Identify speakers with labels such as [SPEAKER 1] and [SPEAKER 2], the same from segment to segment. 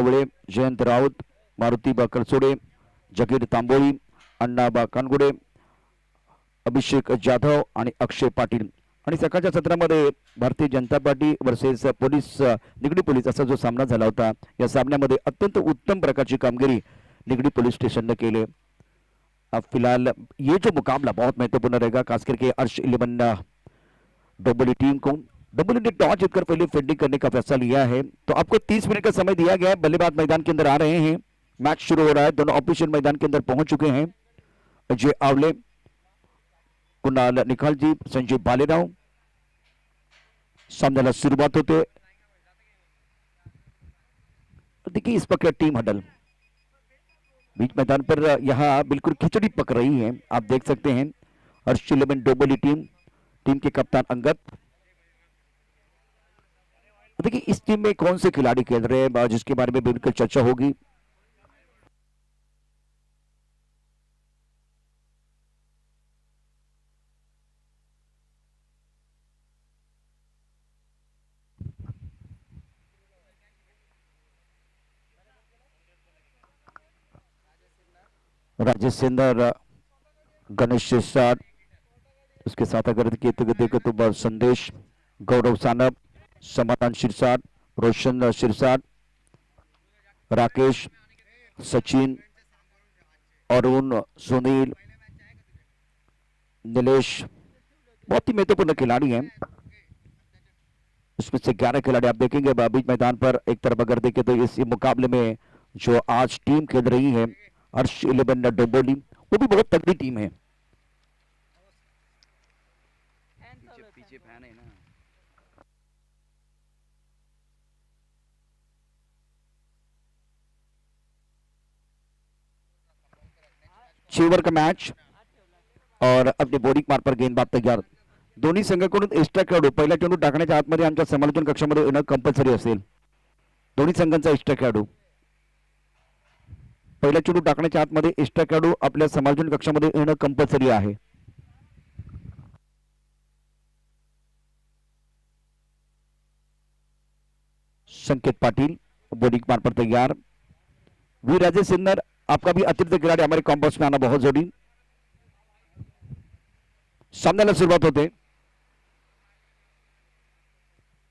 [SPEAKER 1] ओवळे, जयंत राऊत, मारुतीबा करसोडे, जगीर तांबोळी, अण्णाबा कानगुडे, अभिषेक जाधव आणि अक्षय पाटील. आणि सकाळच्या सत्रामध्ये Bharatiya Janata Party versus police Nigdi police असा जो सामना झाला होता, या सामन्यामध्ये अत्यंत उत्तम प्रकारची कामगिरी निगडी पुलिस स्टेशन ने केले. अब फिलहाल ये जो मुकाबला बहुत महत्वपूर्ण रहेगा, खास करके अर्श 11 डोंबिवली टीम को. डोंबिवली ने टॉस जीतकर पहले फील्डिंग करने का फैसला लिया है. तो आपको 30 मिनट का समय दिया गया है. बल्लेबाज मैदान के अंदर आ रहे हैं. मैच शुरू हो रहा है. दोनों ऑफिशियल मैदान के अंदर पहुंच चुके हैं. अजय आवले, कुणाल निखालजी, संजीव बालेराव. सामन्याला सुरुवात होते. देखिए इस पर टीम हडल बीच मैदान पर यहाँ बिल्कुल खिचड़ी पक रही है, आप देख सकते हैं. अर्श 11 डोंबिवली टीम के कप्तान अंगद. देखिए इस टीम में कौन से खिलाड़ी खेल रहे हैं जिसके बारे में बिल्कुल चर्चा होगी. राजेश सिंदर, गणेश शिरसाट, उसके साथ अगर देखें तो संदेश, गौरव सानप, समाधान शिरसाट, रोशन शिरसाट, राकेश, सचिन, अरुण, सुनील, नीलेश. बहुत ही महत्वपूर्ण खिलाड़ी हैं. उसमें से 11 खिलाड़ी आप देखेंगे बीच मैदान पर. एक तरफ अगर देखें तो इस मुकाबले में जो आज टीम खेल रही है अर्श 11 डोंबिवली, वो भी बहुत तगड़ी टीम है. पीछे फैन है ना. 6 ओव्हर का मॅच और अपने बॉडी मार पर गेंदबाज तयार. दोन्ही संघाकडून एक्स्ट्रा खेळाडू पहिल्या चेंडू टाकण्याच्या आतमध्ये आमच्या समालोचन कक्षामध्ये येणं कंपल्सरी असेल. दोन्ही संघांचा एक्स्ट्रा खेळाडू पहिल्या चेंडू टाकण्याच्या आतमध्ये एक्स्ट्रा खेळाडू आपल्या समालोचन कक्षामध्ये येणं कंपल्सरी आहे. संकेत पाटिल बॉलिंग मार पर तैयार. वी राजेश सिन्नर, आपका भी अतिरिक्त खिलाड़ी हमारे कॉम्बॉक्स में आना बहुत जरूरी. सामन्याला सुरुवात होते.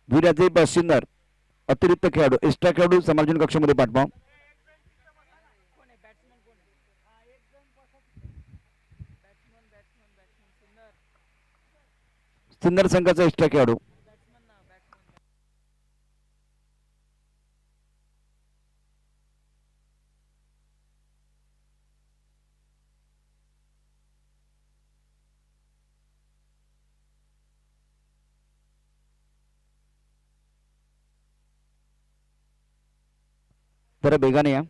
[SPEAKER 1] वीराजे सिन्नर अतिरिक्त खेळाडू, एक्स्ट्रा खेळाडू समालोचन कक्षामध्ये पाठवा. सिन्नर संघाचा एक्स्ट्रा खेळाडू. जरा बेगाने या.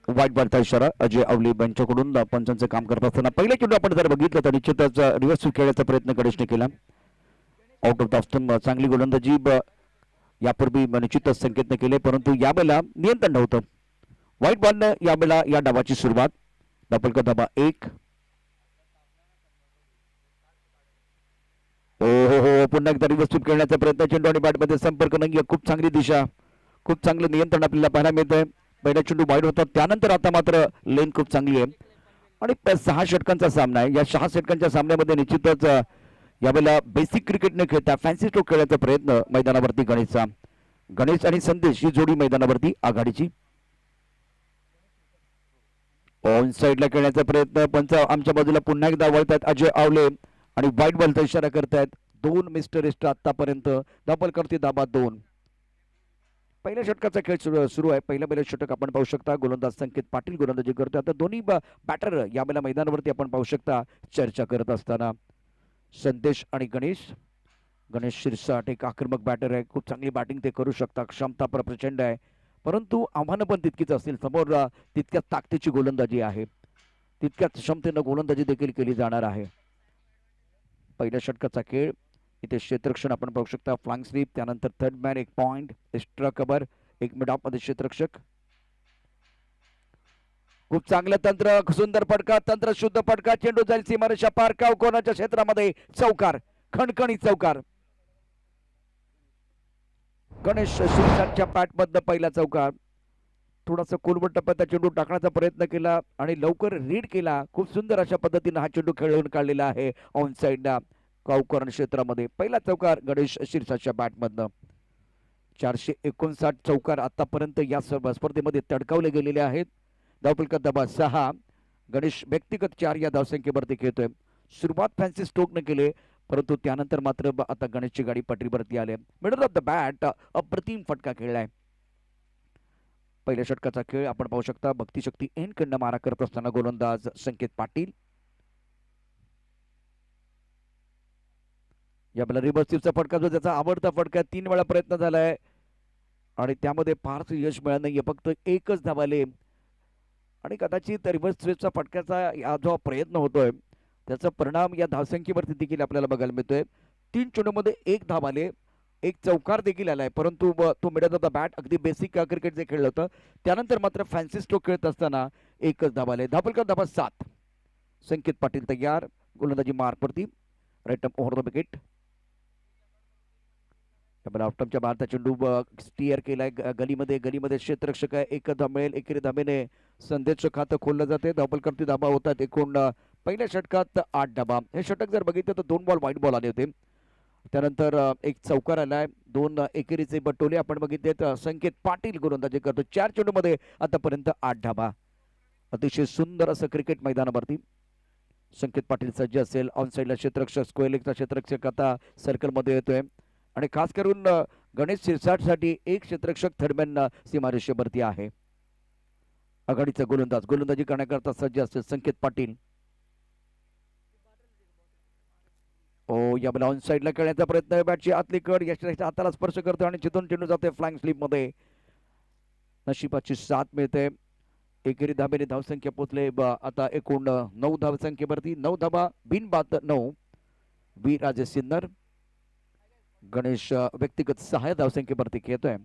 [SPEAKER 1] वाईट बॉलचा इशारा अजय आवले यांच्याकडून पंचांचं काम करत असताना. पहिल्या चेंडू आपण जर बघितलं तर निश्चितच रिव्हर्स स्वीप खेळण्याचा प्रयत्न गणेशने केला. आउट ऑफ द स्टंप चांगली गोलंदाजी यापूर्वी निश्चितच संकेतने केले, परंतु यावेळेला नियंत्रण नव्हतं. वाईट बॉलनं यावेळेला या डावाची सुरुवात. डबल धाबा 1. हो पुन्हा एकदा रिव्हर्स स्वीप खेळण्याचा प्रयत्न. चेंडू आणि बॅटमध्ये संपर्क नाही. खूप चांगली दिशा, खूप चांगलं नियंत्रण आपल्याला पाहायला मिळतंय. पहिला चेंडू वाईड होता, त्यानंतर आता मात्र लेन खूप चांगली आहे आणि 6 षटकांचा सामना आहे. या 6 षटकांच्या सामन्यामध्ये निश्चितच यावेळेला बेसिक क्रिकेट न खेळता फॅन्सी स्ट्रोक खेळण्याचा प्रयत्न मैदानावरती गणेशचा. गणेश आणि संदेश ही जोडी मैदानावरती आघाडीची. ऑन साइडला खेळण्याचा प्रयत्न. पंच आमच्या बाजूला पुन्हा एकदा वळतात अजय आवले आणि वाईट बॉलचा इशारा करतायत. 2 मिस्टर इस्ट आतापर्यंत. डबल करते धाबा 2. पहिल्या षटकाचा खेळ सुरू आहे. पहिलं षटक आपण पाहू शकता. गोलंदाज संकेत पाटील गोलंदाजी करतोय. आता दोन्ही बॅटर यावेळेला मैदानावरती आपण पाहू शकता चर्चा करत असताना. संदेश आणि गणेश. गणेश शिरसाट एक आक्रमक बॅटर आहे. खूप चांगली बॅटिंग ते करू शकतात. क्षमता प्रचंड आहे. परंतु आव्हानं पण तितकीच असतील समोर. तितक्याच ताकदीची गोलंदाजी आहे, तितक्याच क्षमतेनं गोलंदाजी देखील केली जाणार आहे. पहिल्या षटकाचा खेळ इथे क्षेत्ररक्षण आपण पाहू शकता, फ्लाइंग स्वीप, त्यानंतर third man 1 point, extra cover 1 minute मध्ये क्षेत्ररक्षक. खूप चांगलं तंत्र, सुंदर फटका, तंत्र शुद्ध फटका, चेंडू जाईल सीमारेषा पार, कोणाच्या क्षेत्रामध्ये चौकार, खणखणी चौकार. गणेश श्रीकांतच्या पॅटमधनं पहिला चौकार. थोडासा कोलवट टप्प्यात चेंडू टाकण्याचा प्रयत्न केला आणि लवकर रीड केला. खूप सुंदर अशा पद्धतीने हा चेंडू खेळवून काढलेला आहे ऑन साइडला कावकरण क्षेत्रामध्ये. पहिला चौकार गणेश शिरसाटच्या बॅटमधनं. 459 चौकार आतापर्यंत या स्पर्धेमध्ये तडकावले गेलेले आहेत. धावफलकात दबा 6. गणेश व्यक्तिगत 4 या धावसंख्येवरती खेळतोय. सुरुवात फॅन्सी स्टोकने केले, परंतु त्यानंतर मात्र आता गणेशची गाडी पटरीवरती आली. मिडल ऑफ द बॅट अप्रतिम फटका खेळलाय. पहिल्या षटकाचा खेळ आपण पाहू शकता, भक्तिशक्ती एनकडनं मारा करत असताना गोलंदाज संकेत पाटील. या बेला रिव्हर्सिव्हचा फटका जो त्याचा आवडता फटका, 3 वेळा प्रयत्न झालाय आणि त्यामध्ये फारच यश मिळालं नाहीये, फक्त एकच धाव आले. आणि कदाचित रिव्हर्स स्वीपचा फटक्याचा जो प्रयत्न होतोय त्याचा परिणाम या धावसंख्येवरती देखील आपल्याला बघायला मिळतोय. 3 चेंडूमध्ये 1 धाव आले, 1 चौकार देखील आलाय, परंतु तो मिडल ऑफ द बॅट अगदी बेसिक क्रिकेट जे खेळलं होतं त्यानंतर मात्र फॅन्सी स्ट्रोक खेळत असताना एकच धाव आले. धावफलकात धाबा 7. संकेत पाटील तयार, गोलंदाजी मार्कवरती, राईट ओव्हर द विकेट. ऑफ्टमच्या भारता चेंडू स्टीअर केलाय गलीमध्ये क्षेत्ररक्षक आहे, एक धाव मिळेल. एकेरी धाबेने संदेशचं खातं खोललं जाते. धावफलकावरती धाबा होतात एकूण पहिल्या षटकात 8 धाबा. हे षटक जर बघितलं तर 2 बॉल व्हाईट बॉल आले होते, त्यानंतर 1 चौकार आलाय, 2 एकेरीचे बटोले आपण बघितलेत. संकेत पाटील गोलंदाजी करतो. 4 चेंडूमध्ये आतापर्यंत 8 धाबा. अतिशय सुंदर असं क्रिकेट मैदानावरती संकेत पाटील सज्ज असेल. ऑन साईडला क्षेत्ररक्षक स्क्वेअर लेगचा क्षेत्ररक्षक आता सर्कलमध्ये येतोय आणि खास करून गणेश शिरसाटसाठी 1 क्षेत्ररक्षक थर्डमॅन सीमारेषेवरती आहे. आघाडीचा गोलंदाजी करण्याकरता सज्ज असेल संकेत पाटील. या बेला ऑन साईडला खेळण्याचा प्रयत्न, बॅटची आतली कड यशच्या हाताला स्पर्श करतो आणि तिथून चेंडू जातोय फ्लाइंग स्लीप मध्ये. नशिबाची साथ मिळते. एकेरी धाबेने धावसंख्या पोहोचले आता एकूण 9 धावसंख्येवरती. 9 धाबा बिनबाद 9. वी राजे सिन्नर. गणेश व्यक्तिगत 6 धावसंख्येवरती खेळतोय.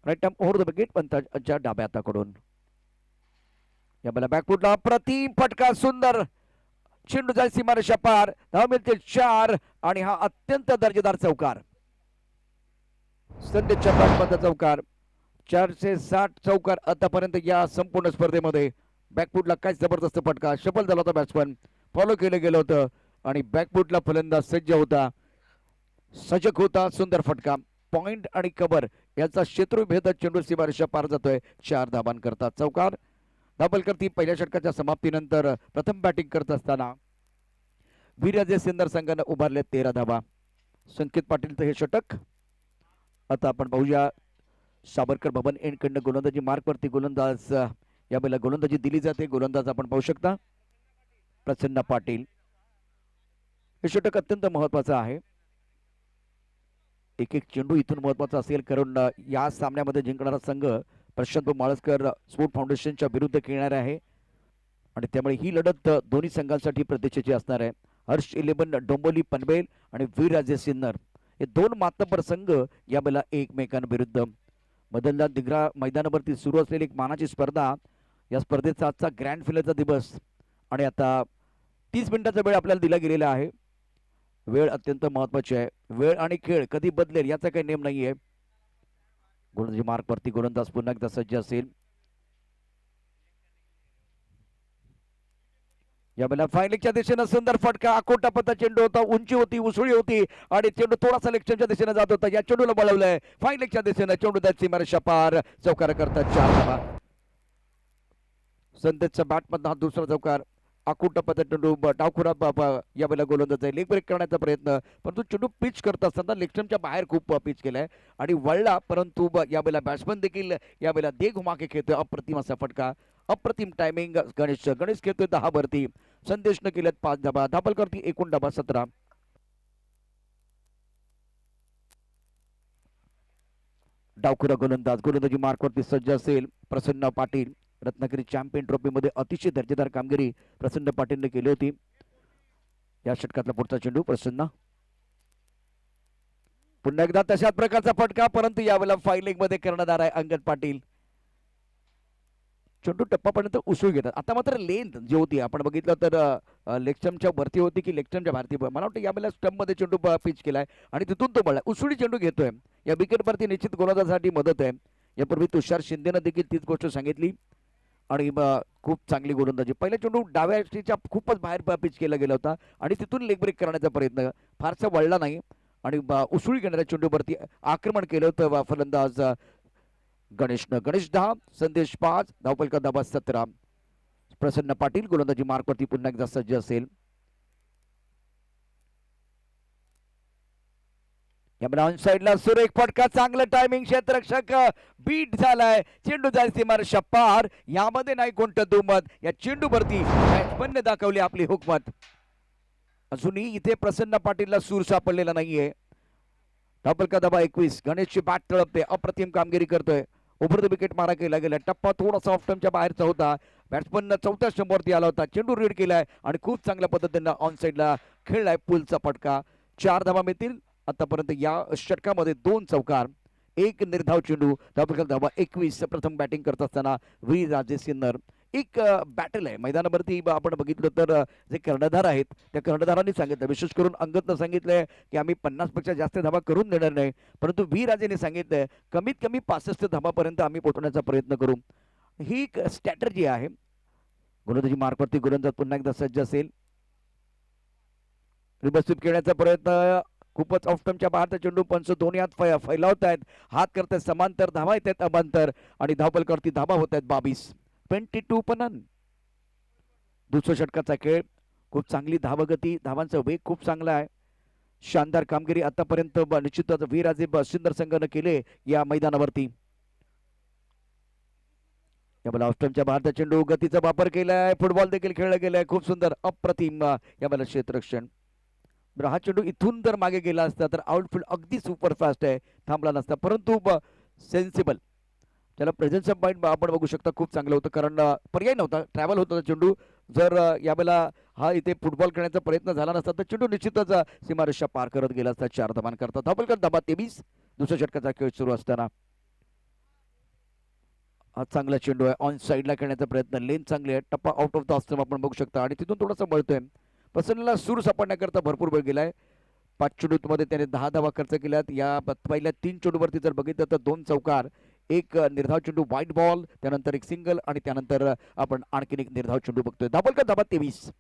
[SPEAKER 1] Right time over the wicket पंचाच्या डाव्या हाताकडून. या बेला बॅकफुटला प्रतिम फटका, सुंदर चेंडू जाईल सीमारेषा पार, धाव मिळते 4 आणि हा अत्यंत दर्जेदार चौकार. संदेशच्या बॅटमधला चौकार. 460 चौकार आतापर्यंत या संपूर्ण स्पर्धेमध्ये. बॅकफुटला काय जबरदस्त फटका, शफल झाला होता बॅट्समन, फॉलो केलं गेलं होतं आणि बॅकफुटला फलंदाज सज्ज होता, सजग होता. सुंदर फटका, पॉइंट आणि कव्हर याचा शत्रुभेद चेंडू सीमारेषा पार जातोय. 4 धाबांकरता चौकार. धावफलकावरती पहिल्या षटकाच्या समाप्तीनंतर प्रथम बॅटिंग करत असताना वीरराजे सिन्नर संघाने उभारले 13 धाबा. संकेत पाटीलचं हे षटक. आता आपण पाहूया सावरकर भवन एंडकडनं गोलंदाजी मार्कवरती गोलंदाज. या वेळेला गोलंदाजी दिली जाते. गोलंदाज आपण पाहू शकता प्रसन्न पाटील. हे षटक अत्यंत महत्वाचं आहे. एक चेंडू इथून महत्वाचा असेल, कारण या सामन्यामध्ये जिंकणारा संघ प्रशांत माळसकर स्पोर्ट फाउंडेशनच्या विरुद्ध खेळणार आहे आणि त्यामुळे ही लढत दोन्ही संघांसाठी प्रतिष्ठेची असणार आहे. हर्ष 11 डोंबोली पनवेल आणि वीरराजे सिन्नर हे 2 मातब्बर संघ या वेळेला एकमेकांविरुद्ध. मदनलाल दिग्रा मैदानावरती सुरू असलेली एक मानाची स्पर्धा. या स्पर्धेचा आजचा ग्रँड फिनालेचा दिवस आणि आता 30 मिनिटाचा वेळ आपल्याला दिला गेलेला आहे. वेळ अत्यंत महत्वाची आहे. वेळ आणि खेळ कधी बदलेल याचा काही नेम नाहीये. गोलंदाजी मार्कवरती गोलंदाज पुन्हा एकदा सज्ज असेल. या वेळेला फायलिंगच्या दिशेनं सुंदर फटका, आकोटा पत्ता चेंडू होता, उंची होती, उसळी होती आणि चेंडू थोडासा लेक्चरच्या दिशेने जात होता. या चेंडूला बळवलंय फायलिंगच्या दिशेनं, चेंडू द्यायची सीमारेषा पार, चौकार करतात 4 धावा. संदेशच्या बॅटमधला हा दुसरा चौकार. आकुट पत्ता चेंडू डावखुरा या वेळेला गोलंदाज लेग ब्रेक करण्याचा प्रयत्न, परंतु चेंडू पिच करत असताना लेगस्टंपच्या बाहेर खूप पिच केलाय आणि वळला, परंतु या वेळेला बॅट्समन देखील या वेळेला दे घुमाके खेळतोय. अप्रतिम असा फटका, अप्रतिम टायमिंग. गणेश खेळतोय 10 वरती. संदेशनं केल्यात 5 धाबा. धावफलकावरती एकूण धाबा 17. डावखुरा गोलंदाज गोलंदाजी मार्कवरती सज्ज असेल प्रसन्न पाटील. रत्नागिरी चॅम्पियन ट्रॉफी मध्ये अतिशय दर्जेदार कामगिरी प्रसन्न पाटीलने केली होती. या षटकातला पुढचा चेंडू प्रसन्न. पुन्हा एकदा तशाच प्रकारचा फटका, परंतु यावेळेला फायलिंग मध्ये करणार आहे अंगद पाटील. चेंडू टप्पापर्यंत उसळू घेतात. आता मात्र लेंथ जी होती आपण बघितलं तर लेगस्टम्पच्या वरती होती की लेगस्टम्पच्या भारती, मला वाटतं यावेळेला स्टंप मध्ये चेंडू पिच केलाय आणि तिथून तो बळला उसळी चेंडू घेतोय. या विकेटवरती निश्चित गोलंदाजासाठी मदत आहे. यापूर्वी तुषार शिंदेनं देखील तीच गोष्ट सांगितली आणि खूप चांगली गोलंदाजी. पहिला चेंडू डाव्या च्या खूपच बाहेर पिच केला गेला होता आणि तिथून लेग ब्रेक करण्याचा प्रयत्न फारसा वळला नाही आणि उसळी घेणाऱ्या चेंडूवरती आक्रमण केलं होतं फलंदाज गणेशनं. गणेश 10 संदेश 5 धावपलका धाबा 17. प्रसन्न पाटील गोलंदाजी मार्कवरती पुन्हा एकदा सज्ज असेल. ऑन साइडला सुरेख फटका, चांगलं टायमिंग, क्षेत्ररक्षक बीट झालाय, चेंडू जाईल सीमारेषा पार. यामध्ये नाही कोणतं दुमत. या चेंडूवरती बॅट्समनने दाखवली आपली हुकमत. अजूनही इथे प्रसन्न पाटीलला सूर सापडलेला नाहीये. धावपलका धाबा 21. गणेशची बॅट तळपते, अप्रतिम कामगिरी करतोय. ओव्हर द विकेट मारा केला गेला. टप्पा थोडासा ऑफ टाइमच्या बाहेरचा होता. बॅट्समन चौथ्या स्टंपवरती आला होता. चेंडू रीड केलाय आणि खूप चांगल्या पद्धतीने ऑन साइडला खेळलाय. पुलचा फटका. 4 धावा मिळतील आतापर्यंत या षटकामध्ये. 2 चौकार, 1 निर्धाव चेंडू. धावपलका धाबा 21. प्रथम बॅटिंग करत असताना वीर राजे सिन्नर. एक बॅटल आहे मैदानावरती. आपण बघितलं तर जे कर्णधार आहेत त्या कर्णधारांनी सांगितलं, विशेष करून अंगदनं सांगितलंय की आम्ही 50 पेक्षा जास्त धावा करून देणार नाही, परंतु वीर राजेने सांगितलंय कमीत कमी 65 धावापर्यंत आम्ही पोहोचण्याचा प्रयत्न करू. ही एक स्ट्रॅटर्जी आहे. गोलंदाजी मार्कवरती गोलंदाज पुन्हा एकदा सज्ज असेल. रिवर्स स्वीप खेळण्याचा प्रयत्न, खूपच ऑफ टाइमच्या बाहेरचा चेंडू. पंच दोन्ही हात फैलावत आहेत, हात करतायत समांतर, धावा येत आहेत अमांतर आणि धावपलकावरती धावा होत आहेत 22. 22 पनन. दुसऱ्या षटकाचा खेळ. खूप चांगली धावगती, धावांचा वेग खूप चांगला आहे. शानदार कामगिरी आतापर्यंत निश्चितच वीरराजे सिन्नर संघानं केले या मैदानावरती. यावेळेला ऑफ टाइमच्या बाहेरचा चेंडू, गतीचा वापर केलाय, फुटबॉल देखील खेळला गेलाय. खूप सुंदर अप्रतिम यावेळेला क्षेत्ररक्षण. हा चेंडू इथून जर मागे गेला असता तर आउटफील्ड अगदी सुपरफास्ट आहे, थांबला नसता, परंतु सेन्सिबल, त्याला प्रेझेन्स ऑफ माइंड आपण बघू शकता खूप चांगलं होतं, कारण पर्याय नव्हता, ट्रॅव्हल होता चेंडू. जर यावेळेला हा इथे फुटबॉल खेळण्याचा प्रयत्न झाला नसता तर चेंडू निश्चितच सीमारेषा पार करत गेला असता. 4 धावां करता धावपलका धाबा 23. दुसऱ्या षटकाचा खेळ सुरू असताना हा चांगला चेंडू आहे. ऑन साइडला खेळण्याचा प्रयत्न, लेन चांगली आहे, टप्पा आउट ऑफ द ऑफ आपण बघू शकता आणि तिथून थोडासा बळतोय. प्रसन्नला सूर सापडण्याकरता भरपूर वेळ गेलाय. 5 चेंडूमध्ये त्याने 10 धावा खर्च केल्यात. या पहिल्या 3 चेंडूवरती जर बघितलं तर 2 चौकार, 1 निर्धाव चेंडू व्हाईट बॉल, त्यानंतर 1 सिंगल आणि त्यानंतर आपण आणखीन 1 निर्धाव चेंडू बघतोय. धावपलका धाबा 23.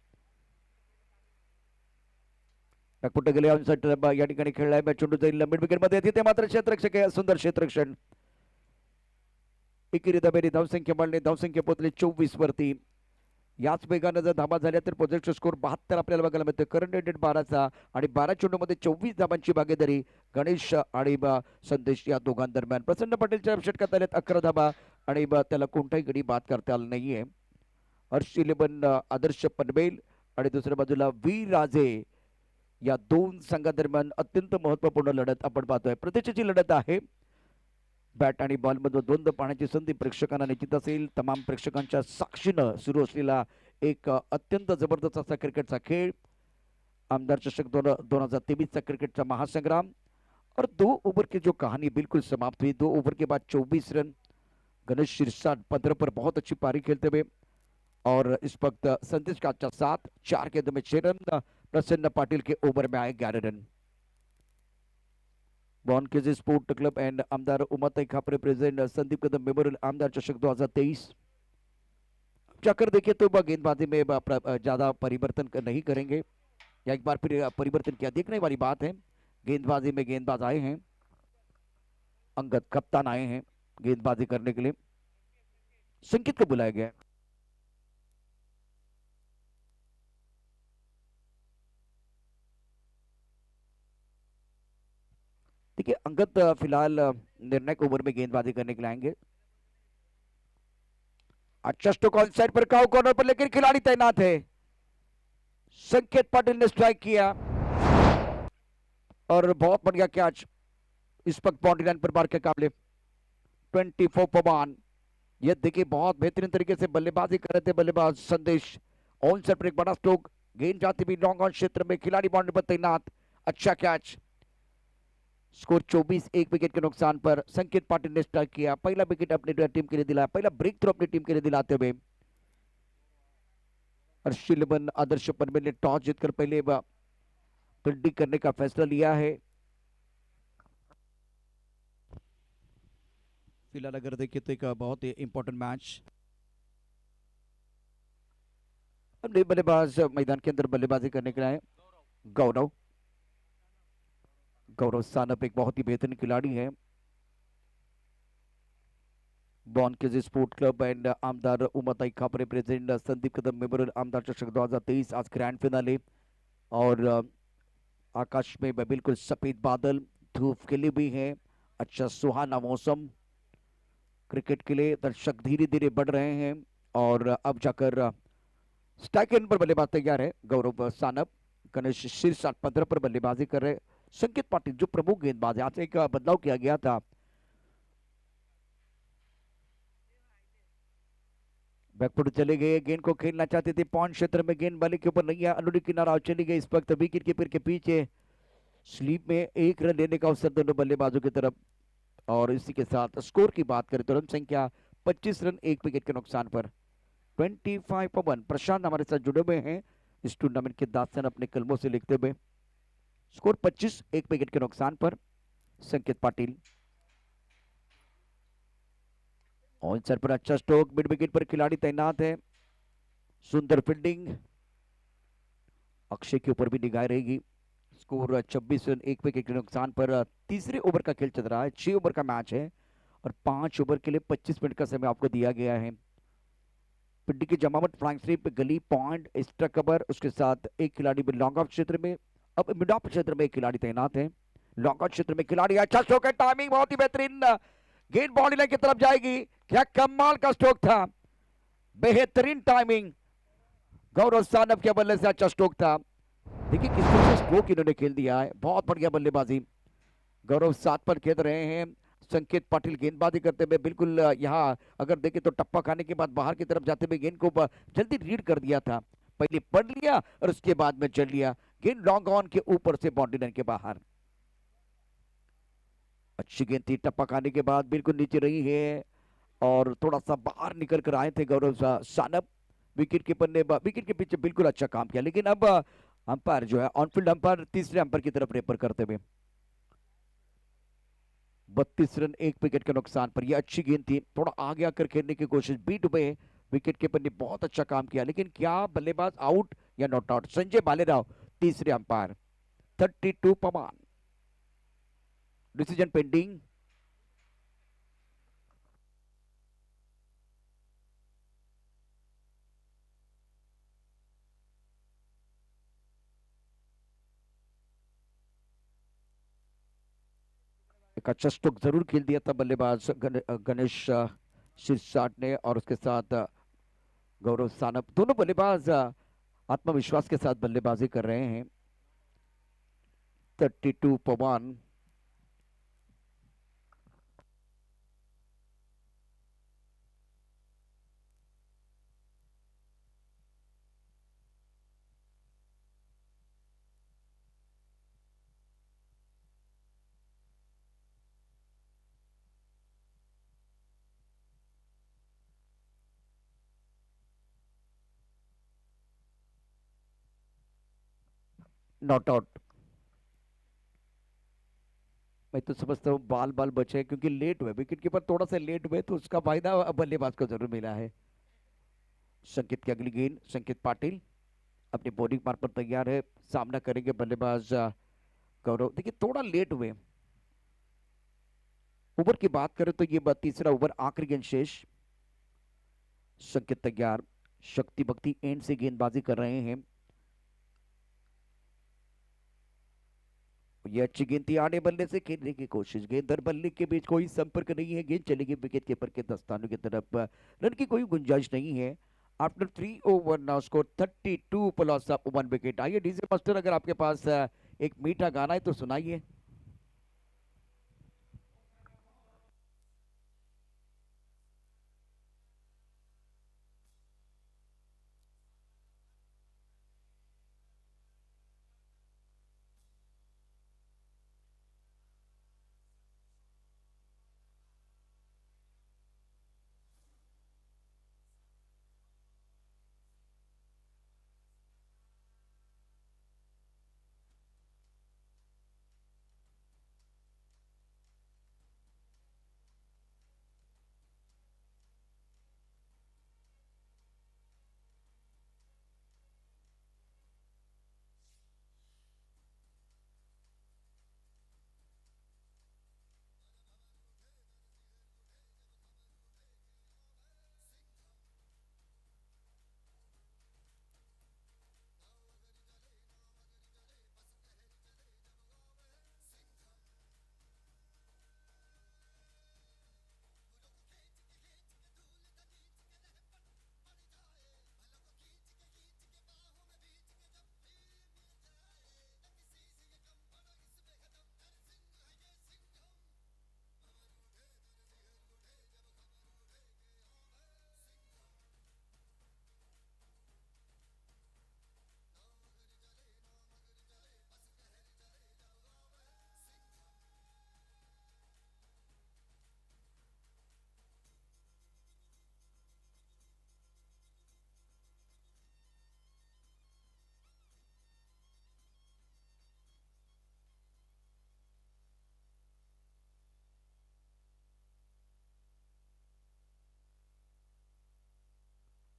[SPEAKER 1] कुठे गेले या ठिकाणी खेळलाय. चेंडू जाईल मिड विकेट मध्ये, तिथे मात्र क्षेत्ररक्षक आहे, सुंदर क्षेत्ररक्षण. एकेरी धाबेरी धावसंख्या मांडणे, धावसंख्या पोहोचली 24 वरती. याच वेगानं जर धाबा झाल्या तर प्रोजेक्ट स्कोर 72 आपल्याला बघायला मिळते. करंट रेटेड 12चा आणि 12 चेंडूमध्ये 24 धाबांची भागीदारी गणेश आणि संदेश या दोघांदरम्यान. प्रसन्न पटेलच्या षटकात आल्यात 11 धाबा आणि त्याला कोणताही गडी बाद करता आला नाहीये. हर्ष 11, आदर्श पनवेल आणि दुसऱ्या बाजूला वीर राजे, या 2 संघादरम्यान अत्यंत महत्वपूर्ण लढत आपण पाहतोय. प्रतिष्ठेची लढत आहे. बॅट आणि बॉल मध्ये द्वंद्व पाहण्याची संधी प्रेक्षकांना निश्चित असेल. तमाम प्रेक्षकांच्या साक्षीनं सुरू असलेला एक अत्यंत जबरदस्त असा क्रिकेटचा खेळ. आमदार चषक 2023 क्रिकेटचा महासंग्राम. और 2 ओवर की जो कहानी बिल्कुल समाप्त हुई. 2 ओवर के बाद 24 रन. गणेश शिरसाट 15 पर बहुत अच्छी पारी खेलते हुए और इस वक्त संदेश का अच्छा 7, 4 के में 6 रन. प्रसन्न पाटिल के ओवर में आए 11 रन. बॉन केजे स्पोर्ट क्लब एंड आमदार उमाताई खापरे प्रेजेंट संदीप कदम मेमोरियल आमदार चषक 2023. जाकर देखिए तो गेंदबाजी में ज्यादा परिवर्तन नहीं करेंगे, या एक बार फिर परिवर्तन किया देखने वाली बात है. गेंदबाजी में गेंदबाज आए हैं, अंगद कप्तान आए हैं गेंदबाजी करने के लिए. संकेत को बुलाया गया. देखिए अंगद फिलहाल निर्णायक ओवर में गेंदबाजी करने के लिए आएंगे. अच्छा स्ट्रोक ऑन साइड पर काउ कॉर्नर पर, लेकिन खिलाड़ी तैनात है. संकेत पाटिल ने स्ट्राइक किया और बहुत बढ़िया कैच. इस वक्त बाउंड्री लाइन पर मार के काबले. 24 पर 1। ये देखिए बहुत बेहतरीन तरीके से बल्लेबाजी कर रहे थे बल्लेबाज संदेश। ऑन सेट पर एक बड़ा स्ट्रोक, गेंद जाती भी लॉन्ग ऑन क्षेत्र में, खिलाड़ी बाउंड्री पर तैनात, अच्छा कैच। स्कोर 24, एक विकेट के नुकसान पर संकेत पाटिल ने स्ट्राइक किया। पहला विकेट अपनी टीम के लिए दिलाया, पहला ब्रेक थ्रू अपनी टीम के लिए दिलाते हुए हर्षिलमन आदर्श पनवेल ने टॉस जीतकर पहले फील्डिंग करने का फैसला लिया है। फिलहाल अगर देखिए तो एक बहुत ही इंपॉर्टेंट मैच। अब नए बल्लेबाज मैदान के अंदर बल्लेबाजी करने के लिए गौरव गौरव सानप एक बहुत ही बेहतरीन खिलाड़ी है। बॉन्केज स्पोर्ट क्लब एंड आमदार उमताई खापरे प्रेसिडेंट संदीप कदम मेमोरियल आमदार चषक 2023 आज ग्रैंड फिनाले। और आकाश में बिल्कुल सफेद बादल, धूप खिली भी है, अच्छा सुहाना मौसम। क्रिकेट के लिए दर्शक धीरे धीरे बढ़ रहे हैं और अब जाकर स्ट्राइक एंड पर बल्लेबाज तैयार है गौरव सानप। गणेश शीर्ष 15 पर बल्लेबाजी कर रहे संकेत पाटिल जो प्रमुख गेंदबाज है। आज एक बदलाव किया गया था, बैकफुट चले गए, गेंद को खेलना चाहते थे पॉइंट क्षेत्र में, गेंद बाली के ऊपर नहीं है, अनुरी किनारा चली गई। इस वक्त विकेट कीपर के पीछे स्लीप में एक रन लेने का अवसर दोनों बल्लेबाजों की तरफ। और इसी के साथ स्कोर की बात करें तो रन संख्या 25 रन, एक विकेट के नुकसान पर 25 पर 1। प्रशांत हमारे साथ जुड़े हुए हैं इस टूर्नामेंट के दास्तान अपने कलमों से लिखते हुए। स्कोर 25, एक विकेट के नुकसान पर संकेत पाटिल। ऑन सर पर अच्छा स्ट्रोक, मिड विकेट पर खिलाड़ी तैनात है, सुंदर फील्डिंग, अक्षय के ऊपर भी निगाह रहेगी। स्कोर 26 रन, एक विकेट के नुकसान पर तीसरे ओवर का खेल चल रहा है। 6 ओवर का मैच है और 5 ओवर के लिए 25 मिनट का समय आपको दिया गया है। पिंडी की जमावट, फ्लाइंग स्लिप, गली पॉइंट, एक्स्ट्रा कवर, उसके साथ एक खिलाड़ी भी लॉन्ग ऑफ क्षेत्र में, अब मिड ऑफ क्षेत्र में एक खिलाड़ी तैनात है। लॉन्ग ऑफ क्षेत्र में खिलाड़ी, अच्छा स्ट्रोक है, टाइमिंग बहुत ही बेहतरीन, गेंद बाउंड्री लाइन की तरफ जाएगी। क्या कमाल का स्ट्रोक था, बेहतरीन टाइमिंग, गौरव सानप के बल्ले से अच्छा स्ट्रोक था। देखिए किस तरह से स्ट्रोक इन्होंने खेल दिया है, बहुत बढ़िया बल्लेबाजी। गौरव 7 पर खेल रहे हैं, संकेत पाटिल गेंदबाजी करते हुए बिल्कुल यहाँ अगर देखें तो टप्पा खाने के बाद बाहर की तरफ जाते हुए गेंद को जल्दी रीड कर दिया था, पहले पढ़ लिया और उसके बाद में चल लिया, गेंद लॉन्ग ऑन के ऊपर से बाउंड्री लाइन के बाहर। अच्छी गेंद थी, टप्पा खाने के बाद बिल्कुल नीचे रही है और थोड़ा सा बाहर निकल कर आए थे गौरव सानप। विकेट कीपर ने विकेट के पीछे बिल्कुल अच्छा काम किया, लेकिन अब अंपायर जो है ऑनफील्ड अंपायर तीसरे अंपायर की तरफ रेफर करते हुए 32 रन, एक विकेट के नुकसान पर। यह अच्छी गेंद थी, थोड़ा आगे आकर खेलने की कोशिश, बीट में विकेट कीपर ने बहुत अच्छा काम किया, लेकिन क्या बल्लेबाज आउट या नॉट आउट? संजय भालेराव तीसरे अंपायर। 32 पर 1, डिसीजन पेंडिंग। एक अच्छा स्ट्रोक जरूर खेल दिया था बल्लेबाज गणेश शिरसाट ने, और उसके साथ गौरव सानप, दोनों बल्लेबाज आत्मविश्वास के साथ बल्लेबाजी कर रहे हैं। 32 पर 1। Not out. मैं तो समझता हूँ बाल बाल बचे क्योंकि लेट हुए, विकेट कीपर थोड़ा सा लेट हुए तो उसका फायदा बल्लेबाज को जरूर मिला है। संकेत की अगली गेंद, संकेत पाटिल अपनी बॉलिंग मार पर तैयार है, सामना करेंगे बल्लेबाज गौरव। देखिए थोड़ा लेट हुए। ओवर की बात करें तो ये तीसरा ओवर, आखिरी गेंद शेष। संकेत तैयार, शक्ति भक्ति एंड से गेंदबाजी कर रहे हैं। ये अच्छी गेंद थी, आने बल्ले से खेलने की कोशिश, गेंद दर बल्ले के बीच कोई संपर्क नहीं है, गेंद चलेगी विकेट कीपर के दस्तानों की तरफ, रन की कोई गुंजाइश नहीं है। After 3 over now score 32 per loss of 1 wicket. आइए डीजे मास्टर, अगर आपके पास एक मीठा गाना है तो सुनाइए।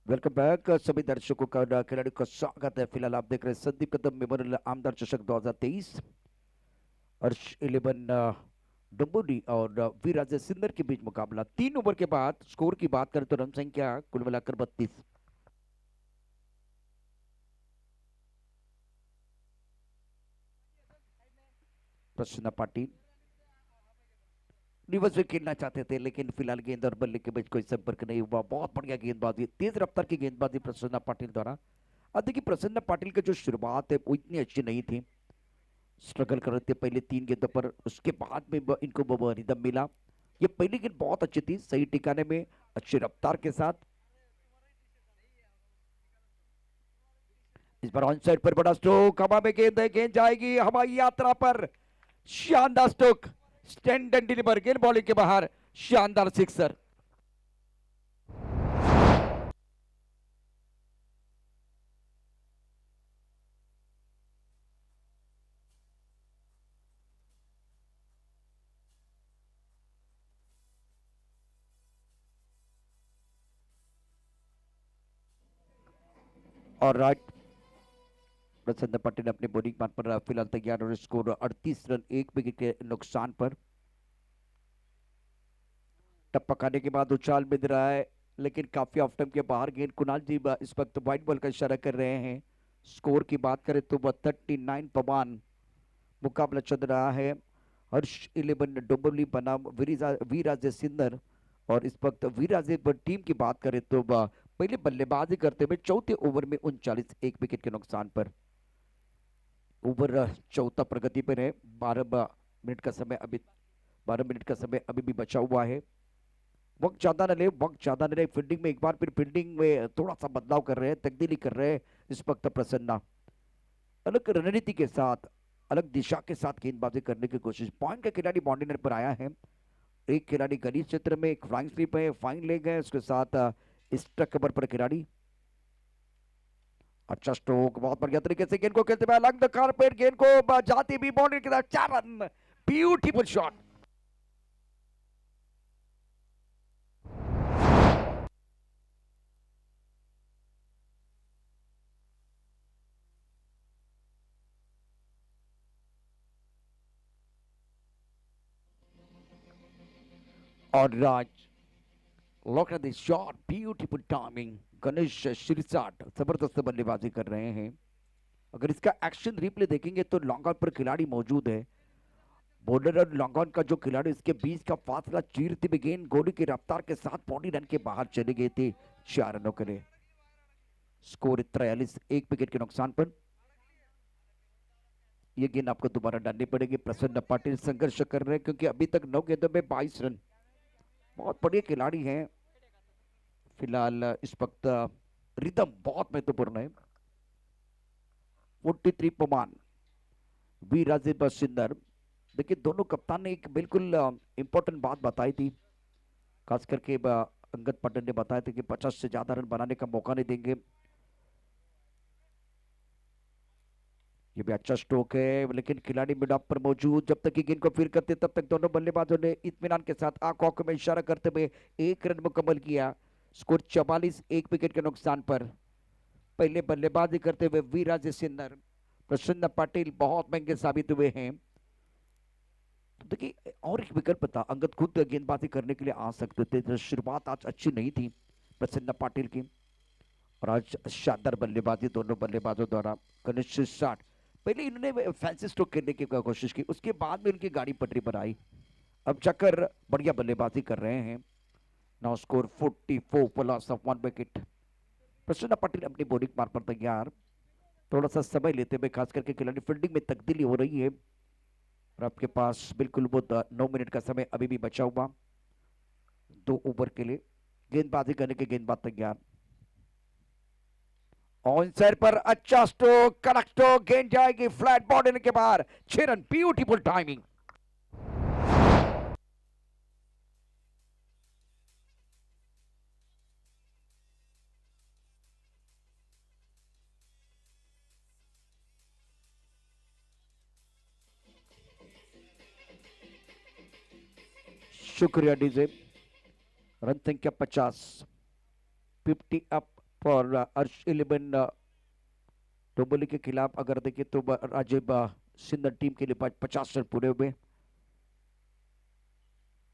[SPEAKER 1] वेलकम बैक सभी दर्शकों का खिलाड़ी का स्वागत है। फिलहाल आप देख रहे हैं संदीप कदम मेमोरियल आमदार चषक 2023 अर्श 11 डुम्बुनी और वीराज सिंदर के बीच मुकाबला। 3 ओवर के बाद स्कोर की बात करें तो रन संख्या कुल मिलाकर 32। प्रसन्ना पाटिल रिवर्स में खेलना चाहते थे लेकिन फिलहाल गेंद और बल्ले के बीच कोई संपर्क नहीं हुआ। बहुत बढ़िया गेंदबाजी, तेज रफ्तार की गेंदबाजी प्रसन्ना पाटिल द्वारा। अब देखिए प्रसन्ना पाटिल की जो शुरुआत है वो इतनी अच्छी नहीं थी। स्ट्रगल कर रहे थे पहले 3 गेंदों पर, उसके बाद में इनको रिदम मिला। ये पहली गेंद बहुत अच्छी थी, सही ठिकाने में, अच्छी रफ्तार के साथ। इस बार ऑन साइड पर बड़ा स्ट्रोक, हवा में गेंद है, गेंद जाएगी हवाई यात्रा पर। शानदार स्ट्रोक, स्टैंड एंड डिलीवर, गेंद बॉलिंग के बाहर, शानदार सिक्सर। और राइट प्रसन्न पाटिल अपने बॉलिंग मान पर फिलहाल तैयार और स्कोर 38 रन 1 विकेट के नुकसान पर। टप्पा खाने के बाद उछाल मिल रहा है लेकिन काफी ऑफ टाइम के बाहर गेंद। कुणाल जी इस वक्त व्हाइट बॉल का इशारा कर रहे हैं। स्कोर की बात करें तो वह 39 पवान मुकाबला चल रहा है। हर्ष 11 डोंबिवली बनाम वीराज सिंदर। और इस वक्त वीराज टीम की बात करें तो वह पहले बल्लेबाजी करते हुए चौथे ओवर में 39 1 विकेट के नुकसान पर। ओवर चौथा प्रगति पर है। 12 मिनट का समय अभी 12 मिनट का समय अभी भी बचा हुआ है। वक्त ज्यादा न ले, वक्त ज्यादा न ले। फील्डिंग में एक बार फिर फील्डिंग में थोड़ा सा बदलाव कर रहे हैं, तब्दीली कर रहे हैं इस वक्त प्रसन्ना। अलग रणनीति के साथ, अलग दिशा के साथ गेंदबाजी करने की कोशिश। पॉइंट का खिलाड़ी बाउंड्री पर आया है। एक खिलाड़ी गली क्षेत्र में, एक फ्लाइंग स्वीप है, फाइन लेग है, उसके साथ स्ट्राइक कवर पर खिलाड़ी। अच्छा स्ट्रोक, बहुत बढ़िया तरीके से गेंद को खेलते हुए अलग द कारपेट, गेंद को जाती भी बाउंड्री के साथ 4 रन। Beautiful shot. और Raj look at the shot, beautiful timing. Ganesh Shirsat जबरदस्त बल्लेबाजी कर रहे हैं। अगर इसका एक्शन रिप्ले देखेंगे तो लॉन्ग ऑन पर खिलाड़ी मौजूद है। बॉर्डर और लॉन्ग ऑन का जो खिलाड़ी, इसके बीच का फासला चीरती हुई गेंद गोली की रफ्तार के साथ पौनी रन के बाहर चले गए थे 4 रनों के लिए। स्कोर 43 1 विकेट के नुकसान पर। यह गेंद आपको दोबारा डालनी पड़ेगी। प्रसन्न पाटिल संघर्ष कर रहे हैं क्योंकि अभी तक 9 गेंदों में 22 रन। बहुत बढ़िया खिलाड़ी हैं। फिलहाल इस वक्त रिदम बहुत महत्वपूर्ण है। 43 पमान वीराज सिंदर। देखिए दोनों कप्तान ने एक बिल्कुल इंपॉर्टेंट बात बताई थी, खास करके अंगद पटेल ने बताया था कि 50 से ज्यादा रन बनाने का मौका नहीं देंगे। ये भी अच्छा स्ट्रोक है लेकिन खिलाड़ी मिड ऑफ पर मौजूद। जब तक कि गेंद को फील्ड करते तब तक दोनों बल्लेबाजों ने इत्मीनान के साथ आंखों में इशारा करते हुए 1 रन मुकम्मल किया। स्कोर 44 1 विकेट के नुकसान पर। पहले बल्लेबाजी करते हुए वीराज सिंदर, प्रसन्न पाटिल बहुत महंगे साबित हुए हैं। तो देखिए और एक विकल्प था, अंगद खुद गेंदबाजी करने के लिए आ सकते थे। तो शुरुआत आज अच्छी नहीं थी प्रसन्न पाटिल की। और आज शानदार बल्लेबाजी दोनों बल्लेबाजों द्वारा। कनिष्ठ 60 पहले इन्होंने फैंसी स्ट्रोक खेलने की कोशिश की, उसके बाद में उनकी गाड़ी पटरी पर आई। अब जाकर बढ़िया बल्लेबाजी कर रहे हैं। Now score 44 for loss of 1 wicket. Prasanna Patil अपनी बॉलिंग मार पर तैयार। थोड़ा सा समय लेते हुए, खास करके खिलाड़ी फील्डिंग में तब्दीली हो रही है। और आपके पास बिल्कुल वो 9 मिनट का समय अभी भी बचा हुआ 2 ओवर के लिए। गेंदबाजी करने के गेंदबाज तैयार। ऑन साइड पर अच्छा स्ट्रोक, कड़क स्ट्रोक, गेंद जाएगी फ्लैट बॉर्डर के बाहर, 6 रन। Beautiful timing. शुक्रिया डीजे। रन संख्या 50, 50 अप फॉर अर्श 11 डोंबिवली के खिलाफ अगर देखें तो राजीव सिंधर टीम के लिए 50 रन पूरे हुए।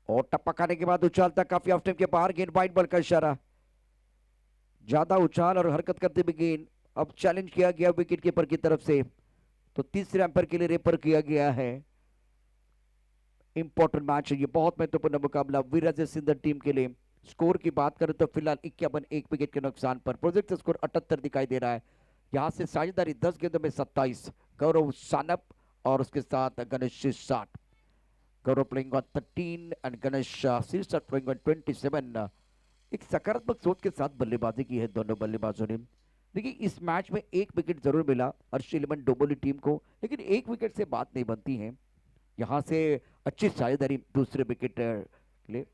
[SPEAKER 1] और टप्पा खाने के बाद उछालता काफी ऑफ टाइम के बाहर, गेंद वाइड बॉल का इशारा। ज्यादा उछाल और हरकत करते हुए गेंद अब चैलेंज किया गया विकेट कीपर की तरफ से, तो तीसरे अंपायर के लिए रेफर किया गया है। इंपॉर्टेंट मैच है ये, बहुत महत्वपूर्ण मुकाबला वीरराजे सिंधर टीम के लिए। स्कोर की बात करें तो फिलहाल 51 एक विकेट के नुकसान पर प्रोजेक्ट स्कोर 78 दिखाई दे रहा है। यहां से साझेदारी 10 गेंदों में 27, गौरव सानप और उसके साथ गणेश 60। गौरव प्लेइंग ऑन 13 एंड गणेश शीर्षक प्लेइंग ऑन 27। एक सकारात्मक सोच के साथ बल्लेबाजी की है दोनों बल्लेबाजों ने। देखिए इस मैच में एक विकेट जरूर मिला अर्श 11 डोंबिवली टीम को, लेकिन एक विकेट से बात नहीं बनती है। यहां से अच्छी साझेदारी दूसरे विकेट के लिए।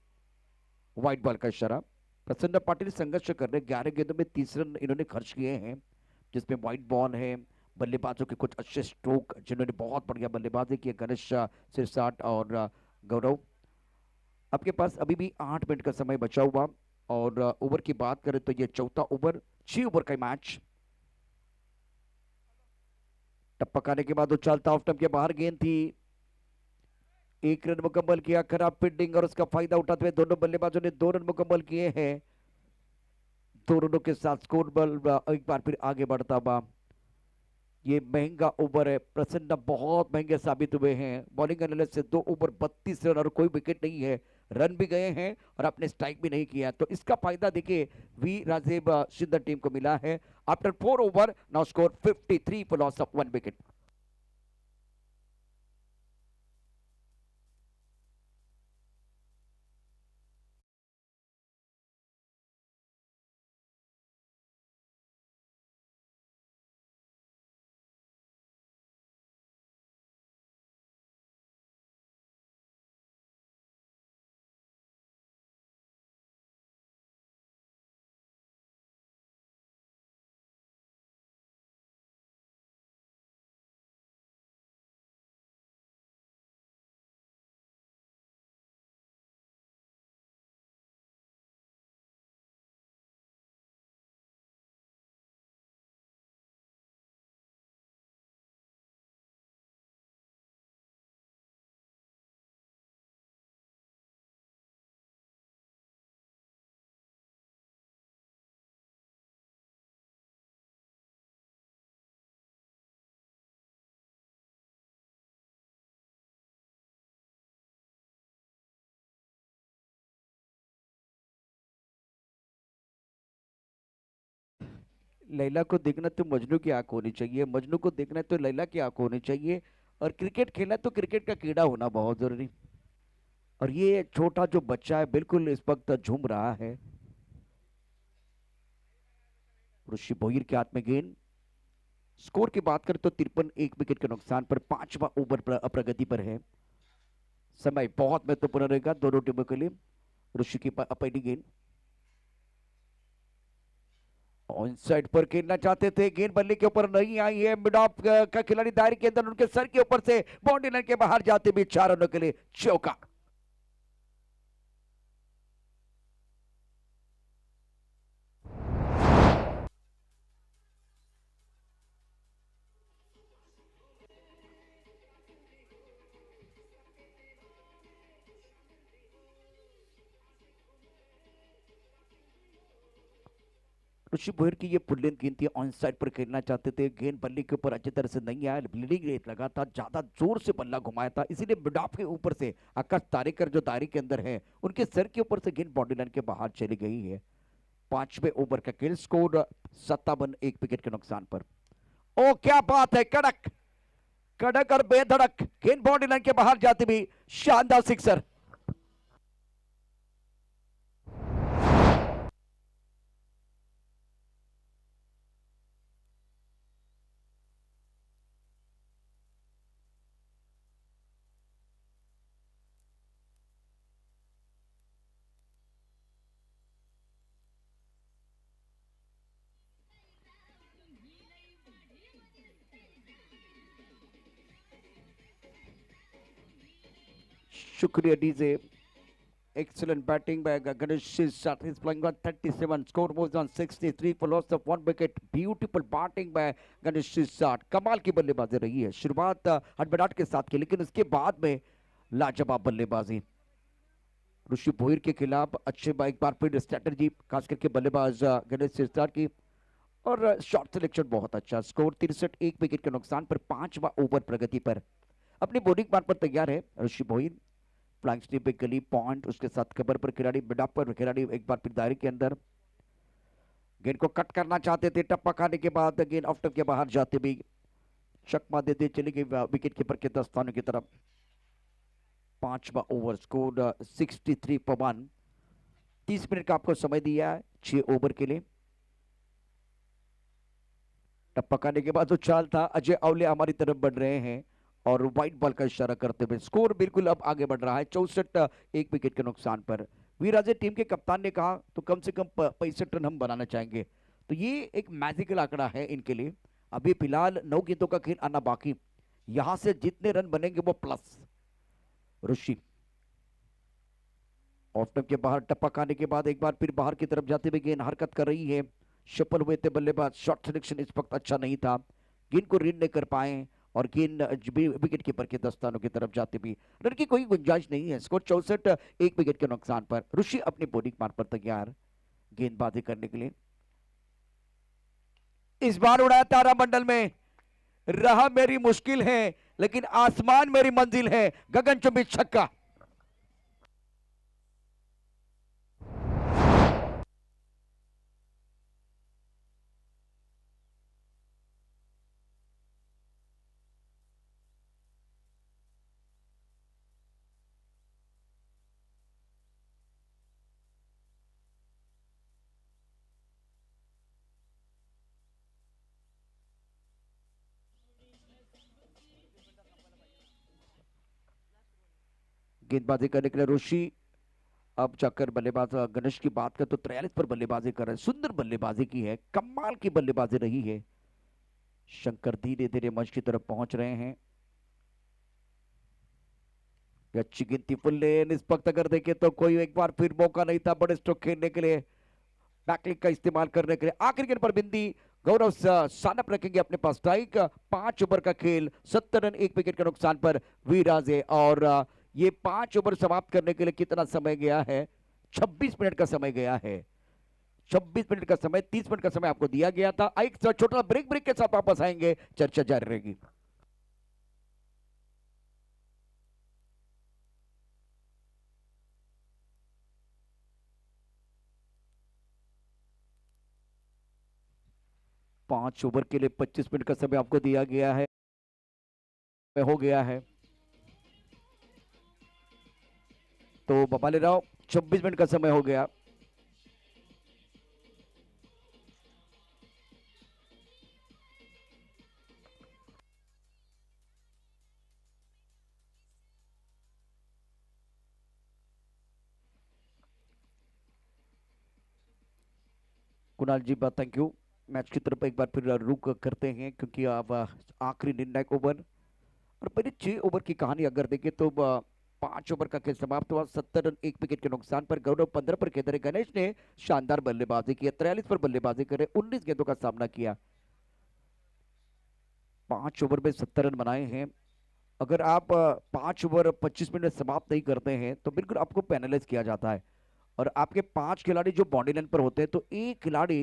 [SPEAKER 1] व्हाइट बॉल का इशारा। प्रसन्न पाटिल संघर्ष कर रहे, 11 गेंदों में 30 रन इन्होंने खर्च किए हैं, जिसमें व्हाइट बॉल है। बल्लेबाजों के कुछ अच्छे स्ट्रोक जिन्होंने बहुत बढ़िया बल्लेबाजी की, गणेश सिरसाट और गौरव। आपके पास अभी भी 8 मिनट का समय बचा हुआ, और ओवर की बात करें तो ये चौथा ओवर, 6 ओवर का मैच। टप्पा खाने के बाद उछालता ऑफ स्टंप के बाहर गेंद थी, 1 रन मुकम्मल किया। खराब फील्डिंग और उसका फायदा उठाते हुए दोनों बल्लेबाजों ने 2 रन मुकम्मल किए हैं। 2 रनों के साथ स्कोर बल एक बार फिर आगे बढ़ता हुआ। ये महंगा ओवर है, प्रसन्न बहुत महंगे साबित हुए हैं। बॉलिंग एनालिस्ट से 2 ओवर 32 रन और कोई विकेट नहीं है, रन भी गए हैं और आपने स्ट्राइक भी नहीं किया, तो इसका फायदा देखिए वी राजीव सिंधर टीम को मिला है। After 4 over now score 53 for loss of 1 wicket. Laila को देखना तो मजनू की आंख होनी चाहिए, मजनू को देखना तो लैला की आंख होनी चाहिए। और क्रिकेट खेलना तो क्रिकेट का कीड़ा होना बहुत जरूरी। और ये छोटा जो बच्चा है बिल्कुल इस वक्त झूम रहा है। ऋषि भोईर के हाथ में गेंद। स्कोर की बात करें तो 53 एक विकेट के नुकसान पर 5वां ओवर प्रगति पर है। समय बहुत महत्वपूर्ण रहेगा दोनों टीमों के लिए। ऋषि की पहली गेंद ऑन साइड पर खेलना चाहते थे, गेंद बल्ले के ऊपर नहीं आई है। मिड ऑफ का खिलाड़ी दायरे के अंदर, उनके सर के ऊपर से बाउंड्री लाइन के बाहर जाते भी 4 रनों के लिए चौका। ऋषि भोयर की ये पुल्लिन गेंद थी, ऑन साइड पर खेलना चाहते थे, गेंद बल्ले के ऊपर अच्छी तरह से नहीं आया, ब्लीडिंग रेट लगा था, ज्यादा जोर से बल्ला घुमाया था, इसीलिए मिड ऑफ के ऊपर से आकाश तारेकर जो दायरे के अंदर है उनके सर के ऊपर से गेंद बाउंड्री लाइन के बाहर चली गई है। 5वें ओवर का खेल, स्कोर 57 एक विकेट के नुकसान पर। ओ क्या बात है, कड़क कड़क और बेधड़क गेंद बाउंड्री लाइन के बाहर जाती भी शानदार सिक्सर। शुक्रिया DJ. Excellent batting by Ganesh Shat. He's playing on 37. Score moves on 63 for loss of 1 wicket. Beautiful batting by Ganesh Shat. कमाल की बल्लेबाजी रही है. शुरुआत हड़बड़ाहट के साथ की, लेकिन उसके बाद में लाजवाब बल्लेबाजी. ऋषि भोईर के खिलाफ अच्छे एक बार फिर स्ट्रेटजी, खास करके बल्लेबाज गणेश सिरसाट की, और शॉट सिलेक्शन बहुत अच्छा. स्कोर 63, 1 विकेट के नुकसान पर 5वां ओवर प्रगति पर. अपनी बॉलिंग बार पर तैयार है ऋषि भोईर. फ्लाइंग स्लिप पे गली पॉइंट, उसके साथ कबर पर खिलाड़ी, मिड ऑफ पर खिलाड़ी एक बार फिर दायरे के अंदर. गेंद को कट करना चाहते थे, टप्पा खाने के बाद गेंद ऑफ के बाहर जाते भी चकमा देते चली गई विकेट कीपर के दस्तानों की तरफ. 5वां ओवर, स्कोर 63 पर 1. 30 मिनट का आपको समय दिया है 6 ओवर के लिए. टप्पा खाने के बाद जो चाल था, अजय अवले हमारी तरफ बढ़ रहे हैं और व्हाइट बॉल का इशारा करते हुए स्कोर बिल्कुल अब आगे बढ़ रहा है 64, 1 विकेट के नुकसान पर. वीराजे टीम के कप्तान ने कहा तो कम से कम 65 रन हम बनाना चाहेंगे. तो ये एक मैजिकल आंकड़ा है इनके लिए. अभी फिलहाल 9 गेंदों का खेल आना बाकी. यहां से जितने रन बनेंगे वो प्लस. ऋषि ऑफ के बाहर टप्पा खाने के बाद एक बार फिर बाहर की तरफ जाते हुए गेंद हरकत कर रही है. सफल हुए थे बल्लेबाज. शॉट सिलेक्शन इस वक्त अच्छा नहीं था, गेंद को रीड नहीं कर पाए और गेंद विकेट कीपर के दस्तानों की तरफ जाते भी रन की कोई गुंजाइश नहीं है. स्कोर 64, 1 विकेट के नुकसान पर. ऋषि अपनी बॉलिंग मार पर तैयार गेंदबाजी करने के लिए. इस बार उड़ाया तारामंडल में. रहा मेरी मुश्किल है लेकिन आसमान मेरी मंजिल है. गगनचुंबी छक्का. गेंदबाजी करने के लिए ऋषि. अब जाकर बल्लेबाज गणेश की बात करें तो 43 पर बल्लेबाजी कर रहे हैं. सुंदर बल्लेबाजी की है, कमाल की बल्लेबाजी रही है. शंकर धीरे धीरे मंच की तरफ पहुंच रहे हैं. अच्छी गिनती फुल्ले निष्पक्ष अगर देखे तो कोई एक बार फिर मौका नहीं था बड़े स्ट्रोक खेलने के लिए, बैकलिक का इस्तेमाल करने के लिए. आखिर गेंद पर बिंदी गौरव सानप रखेंगे अपने पास. स्ट्राइक. 5 ओवर का खेल, 70 रन, 1 विकेट के नुकसान पर वीराजे. और ये 5 ओवर समाप्त करने के लिए कितना समय गया है? 26 मिनट का समय गया है. 26 मिनट का समय, 30 मिनट का समय आपको दिया गया था. एक छोटा ब्रेक के साथ वापस आएंगे, चर्चा जारी रहेगी. पांच ओवर के लिए 25 मिनट का समय आपको दिया गया है, हो गया है. तो बबाले राव 26 मिनट का समय हो गया. कुणाल जी बात, थैंक यू. मैच की तरफ एक बार फिर रुक करते हैं क्योंकि अब आखिरी निर्णायक ओवर और पहले 6 ओवर की कहानी अगर देखें तो 5 ओवर का खेल समाप्त हुआ. 70 रन, 1 विकेट के नुकसान पर. गौरव 15 पर खेल रहे. गणेश ने शानदार बल्लेबाजी की. 43 पर बल्लेबाजी करे, 19 गेंदों का सामना किया. 5 ओवर में 70 रन बनाए हैं. अगर आप 5 ओवर 25 मिनट में समाप्त नहीं करते हैं तो बिल्कुल आपको पेनलाइज किया जाता है. और आपके 5 खिलाड़ी जो बाउंड्री लाइन पर होते हैं तो एक खिलाड़ी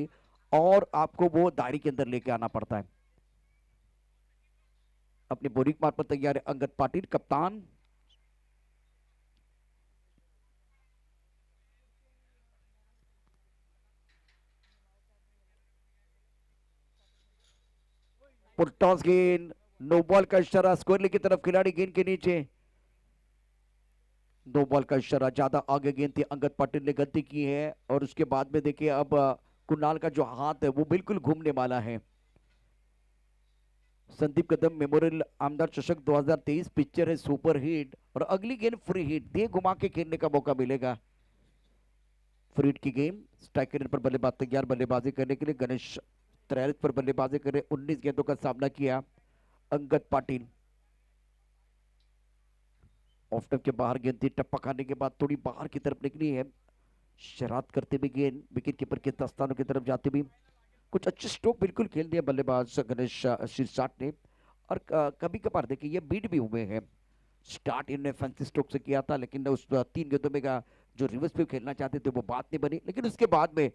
[SPEAKER 1] और आपको वो दायरे के अंदर लेके आना पड़ता है. अपनी बॉलिंग मार पर तैयार है अंगद पाटिल, कप्तान. टॉस गेंद, नो बॉल का इशारा. स्क्वायरली की तरफ खिलाड़ी गेंद के नीचे. 2 बॉल का इशारा, ज्यादा आगे गेंद थी. अंगद पाटिल ने गलती की है और उसके बाद में देखिए अब कुणाल का जो हाथ है वो बिल्कुल घूमने वाला है. संदीप कदम मेमोरियल आमदार चषक 2023 पिक्चर है सुपर हिट और अगली गेंद फ्री हिट दे घुमा के खेलने का मौका मिलेगा. फ्री हिट की गेम. स्ट्राइक पर बल्लेबाज तैयार बल्लेबाजी करने के लिए. गणेश 43 पर बल्लेबाजी करे, 19 गेंदों का सामना किया. अंगद पाटिल ऑफ स्टंप के बाहर गेंद थी, टप्पा खाने के बाद थोड़ी बाहर की तरफ निकली है। शरारत करते हुए गेंद विकेट कीपर के दस्तानों की तरफ जाते हुए कुछ अच्छे स्ट्रोक बिल्कुल खेल दिया बल्लेबाज गणेश शिरसाट ने। और कभी कभार देखिए ये बीट भी हुए हैं। स्टार्ट इन्होंने फैंसी स्ट्रोक से किया था, लेकिन उस 3 गेंदों में का जो रिवर्स पे खेलना चाहते थे वो बात नहीं बनी, लेकिन उसके बाद में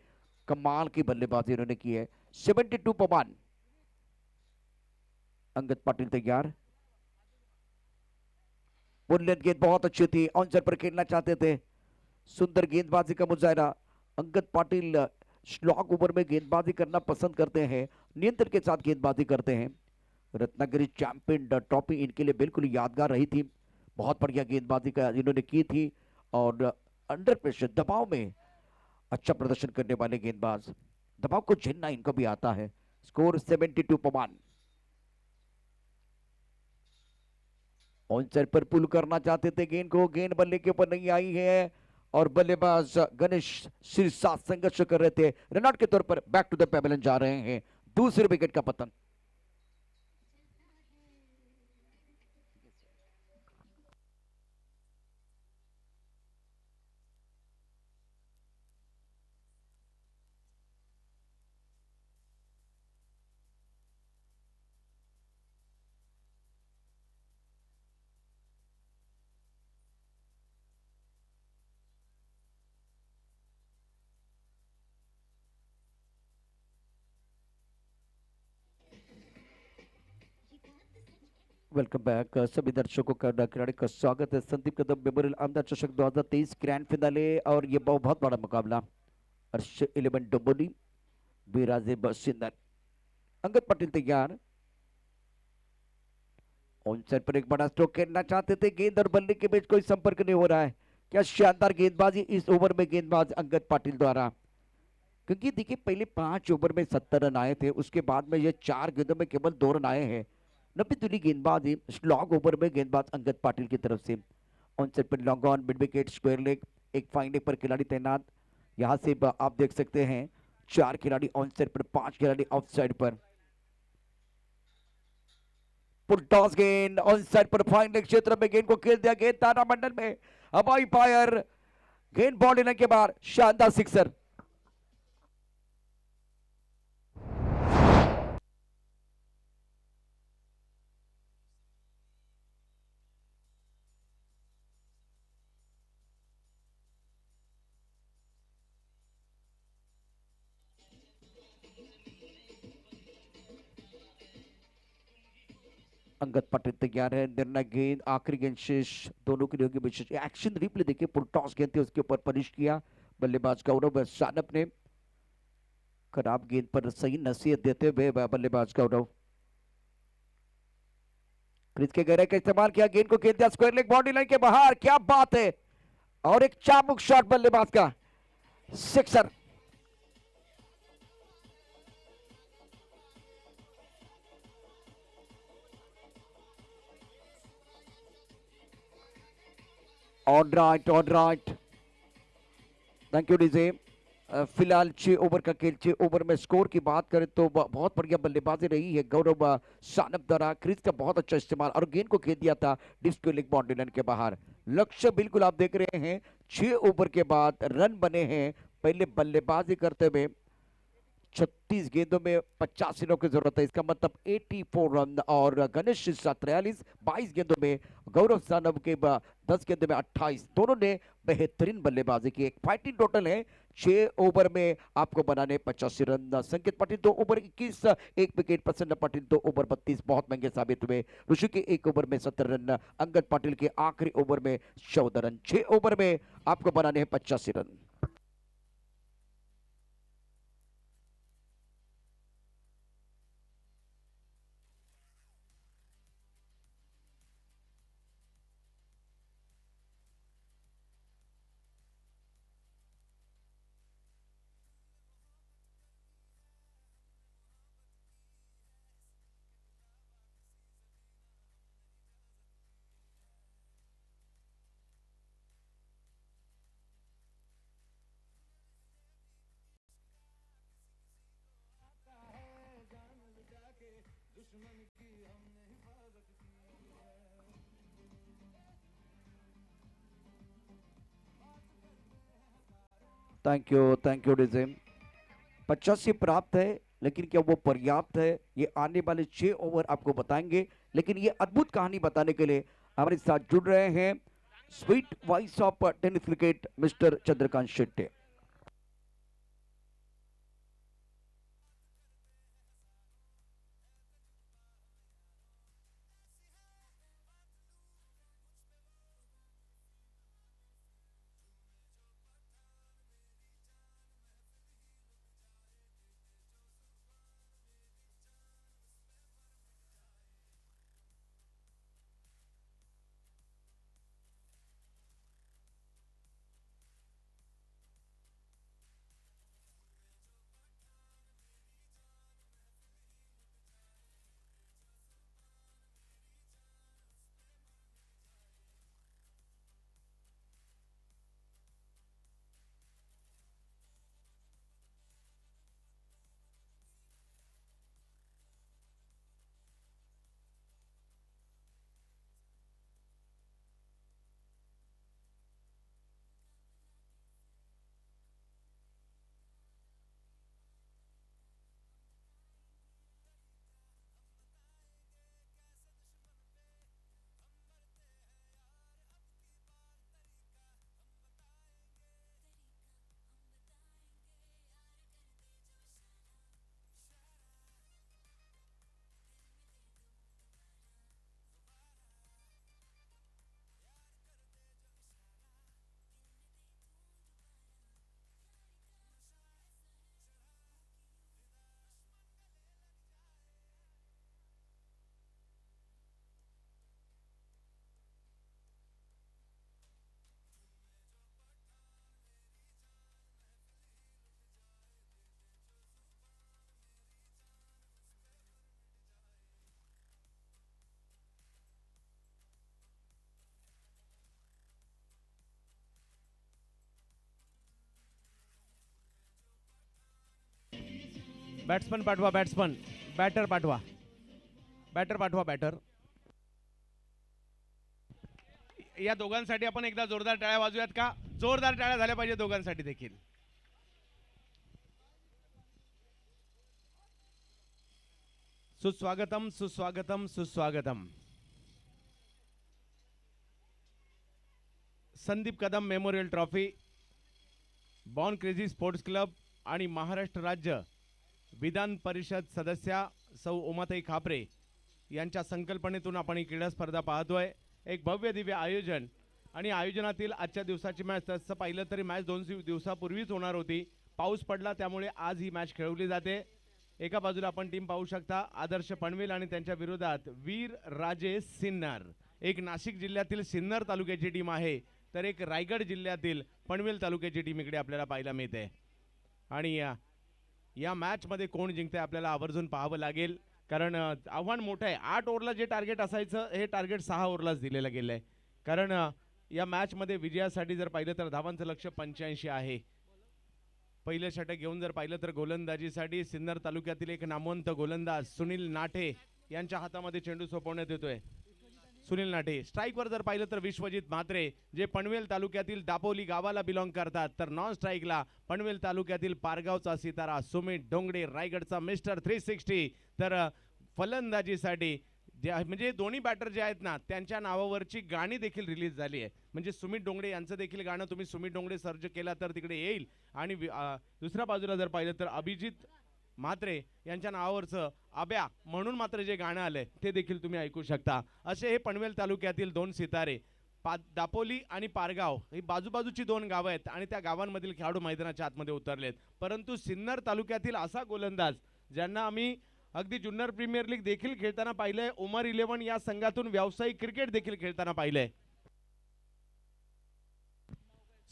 [SPEAKER 1] कमाल की बल्लेबाजी इन्होंने की है। 72 पर 1। अंगद पाटिल तैयार। बुलेट गेंद बहुत अच्छी थी, ऑनसर पर खेलना चाहते थे। सुंदर गेंदबाजी का मुजाहरा। अंगद पाटिल स्लॉग ओवर में गेंदबाजी करना पसंद करते हैं, नियंत्रण के साथ गेंदबाजी करते हैं। रत्नागिरी चैंपियन ट्रॉफी इनके लिए बिल्कुल यादगार रही थी। बहुत बढ़िया गेंदबाजी का इन्होंने की थी और अंडर प्रेशर दबाव में अच्छा प्रदर्शन करने वाले गेंदबाज। दबाव को झेलना इनको भी आता है। Score 72 per 1। ऑन साइड पर पुल करना चाहते थे गेंद को, गेंद बल्ले के ऊपर नहीं आई है और बल्लेबाज गणेश सिरसा संघर्ष कर रहे थे। रनआउट के तौर पर बैक टू द पेवेलियन जा रहे हैं। दूसरे विकेट का पतन। वेलकम बैक सभी दर्शकों का खिलाड़ी का स्वागत है। संदीप कदम मेमोरियल आमदार चषक 2023 ग्रैंड फिनाले और ये बहुत बड़ा मुकाबला। अर्श 11 डोंबोली, बिराजे बसिंदर। अंगद पटेल तैयार। ऑन साइड पर एक बड़ा स्ट्रोक खेलना चाहते थे, गेंद और बल्ले के बीच कोई संपर्क नहीं हो रहा है। क्या शानदार गेंदबाजी इस ओवर में गेंदबाज अंगद पाटिल द्वारा। क्योंकि देखिए पहले 5 ओवर में 70 रन आए थे, उसके बाद में ये 4 गेंदों में केवल 2 रन आए हैं। 90 दूरी गेंदबाजी स्लॉग ओवर में गेंदबाज अंगद पाटिल की तरफ से। ऑन साइड पर long on mid wicket square leg, एक फाइन लेग पर खिलाड़ी तैनात। यहाँ से आप देख सकते हैं 4 खिलाड़ी ऑन साइड पर, 5 खिलाड़ी ऑफ साइड पर। फुल टॉस गेंद ऑन साइड पर फाइन लेग क्षेत्र में गेंद को खेल दिया, गेंद तारामंडल में हवाई फायर, गेंद बॉल लेने के बाद शानदार सिक्सर। अंगद पटेल तैयार है। निर्णय गेंद, आखिरी गेंद शेष, दोनों के लिए होगी विशेष एक्शन रिप्ले। देखिए फुल टॉस गेंद थी, उसके ऊपर पनिश किया बल्लेबाज गौरव सानप ने। खराब गेंद पर सही नसीहत देते हुए बल्लेबाज गौरव। क्रीज के गहराई का इस्तेमाल किया, गेंद को खेल दिया स्क्वायर लेग बाउंड्री लाइन के बाहर। क्या बात है, और एक चाबुक शॉट बल्लेबाज का, sixer. On right, on right. Thank you DJ. फिलहाल 6 ओवर का खेल, 6 ओवर में स्कोर की बात करें तो बहुत बढ़िया बल्लेबाजी रही है गौरव सानप द्वारा। क्रीज का बहुत अच्छा इस्तेमाल और गेंद को खेल दिया था डिस्क लेग बाउंड्री लाइन के बाहर। लक्ष्य बिल्कुल आप देख रहे हैं, 6 ओवर के बाद रन बने हैं। पहले बल्लेबाजी करते हुए 36 गेंदों में 85 रनों की जरूरत है, इसका मतलब 84 रन। और गणेश सिरसा 43, 22 गेंदों में गौरव सानप के 10 गेंदों में 28। दोनों ने बेहतरीन बल्लेबाजी की। एक फाइटिंग टोटल है 6 ओवर में आपको बनाने 85 रन। संकेत Patil 2 over 21, 1 wicket. Prasanna Patil 2 over 32, बहुत महंगे साबित हुए। ऋषि के 1 ओवर में 70 रन, अंगद पाटिल के आखिरी ओवर में 14 रन। 6 ओवर में आपको बनाने हैं 85 रन। Thank you DJ. 85 प्राप्त है, लेकिन क्या वो पर्याप्त है, ये आने वाले 6 ओवर आपको बताएंगे। लेकिन ये अद्भुत कहानी बताने के लिए हमारे साथ जुड़ रहे हैं sweet voice of tennis cricket mister Chandrakant Shetty.
[SPEAKER 2] Batsman पाठवा, बॅट्समन बॅटर पाठवा, बॅटर पाठवा, बॅटर। या दोघांसाठी आपण एकदा जोरदार टाळ्या वाजूयात का? जोरदार टाळ्या झाल्या पाहिजे दोघांसाठी देखील। सुस्वागतम सुस्वागतम सुस्वागतम। Sandeep Kadam memorial trophy, born crazy sports club आणि महाराष्ट्र राज्य विधान परिषद सदस्या सौ उमाताई खापरे यांच्या संकल्पनेतून आपण ही क्रीडा स्पर्धा पाहतोय। एक भव्य दिव्य आयोजन आणि आयोजनातील आजच्या दिवसाची मॅच तसं पाहिलं तरी मॅच 2 दिवसापूर्वीच होणार होती। पाऊस पडला त्यामुळे आज ही मॅच खेळवली जाते। एका बाजूला आपण टीम पाहू शकता, आदर्श पनवेल आणि त्यांच्या विरोधात वीर राजे सिन्नर। एक नाशिक जिल्ह्यातील सिन्नर तालुक्याची टीम आहे, तर एक रायगड जिल्ह्यातील पनवेल तालुक्याची टीम इकडे आपल्याला पाहायला मिळते। आणि या मॅच मध्ये कोण जिंकते आपल्याला आवर्जून पाहावं लागेल, कारण आव्हान मोठं आहे। 8 ओव्हरला जे टार्गेट असायचं हे टार्गेट 6 ओव्हरलाच दिलेलं गेलंय, कारण या मॅच मध्ये विजयासाठी जर पाहिलं तर धावांचं लक्ष्य 85 आहे। पहिले षटक घेऊन जर पाहिलं तर गोलंदाजीसाठी सिन्नर तालुक्यातील एक नामवंत गोलंदाज सुनील नाटे यांच्या हातामध्ये चेंडू सोपवण्यात येतोय। सुनील नाटे स्ट्राईकवर जर पाहिलं तर विश्वजित म्हात्रे जे पनवेल तालुक्यातील दापोली गावाला बिलॉंग करतात, तर नॉन स्ट्राईकला पनवेल तालुक्यातील पारगावचा सितारा सुमित डोंगडे रायगडचा मिस्टर 360। तर फलंदाजीसाठी म्हणजे दोन्ही बॅटर जे आहेत ना त्यांच्या नावावरची गाणी देखील रिलीज झाली आहे। म्हणजे सुमित डोंगडे यांचं देखील गाणं तुम्ही सुमित डोंगडे सर्च केला तर तिकडे येईल। आणि दुसऱ्या बाजूला जर पाहिलं तर अभिजित म्हात्रे यांच्या नावावरचं आब्या म्हणून मात्र जे गाणं आलंय ते देखील तुम्ही ऐकू शकता। असे हे पनवेल तालुक्यातील 2 सितारे, दापोली आणि पारगाव ही बाजूबाजूची 2 गावं आहेत आणि त्या गावांमधील खेळाडू मैदानाच्या आतमध्ये उतरलेत। परंतु सिन्नर तालुक्यातील असा गोलंदाज ज्यांना आम्ही अगदी ज्युनियर प्रीमियर लीग देखील खेळताना पाहिलंय, उमर 11 या संघातून व्यावसायिक क्रिकेट देखील खेळताना पाहिलंय।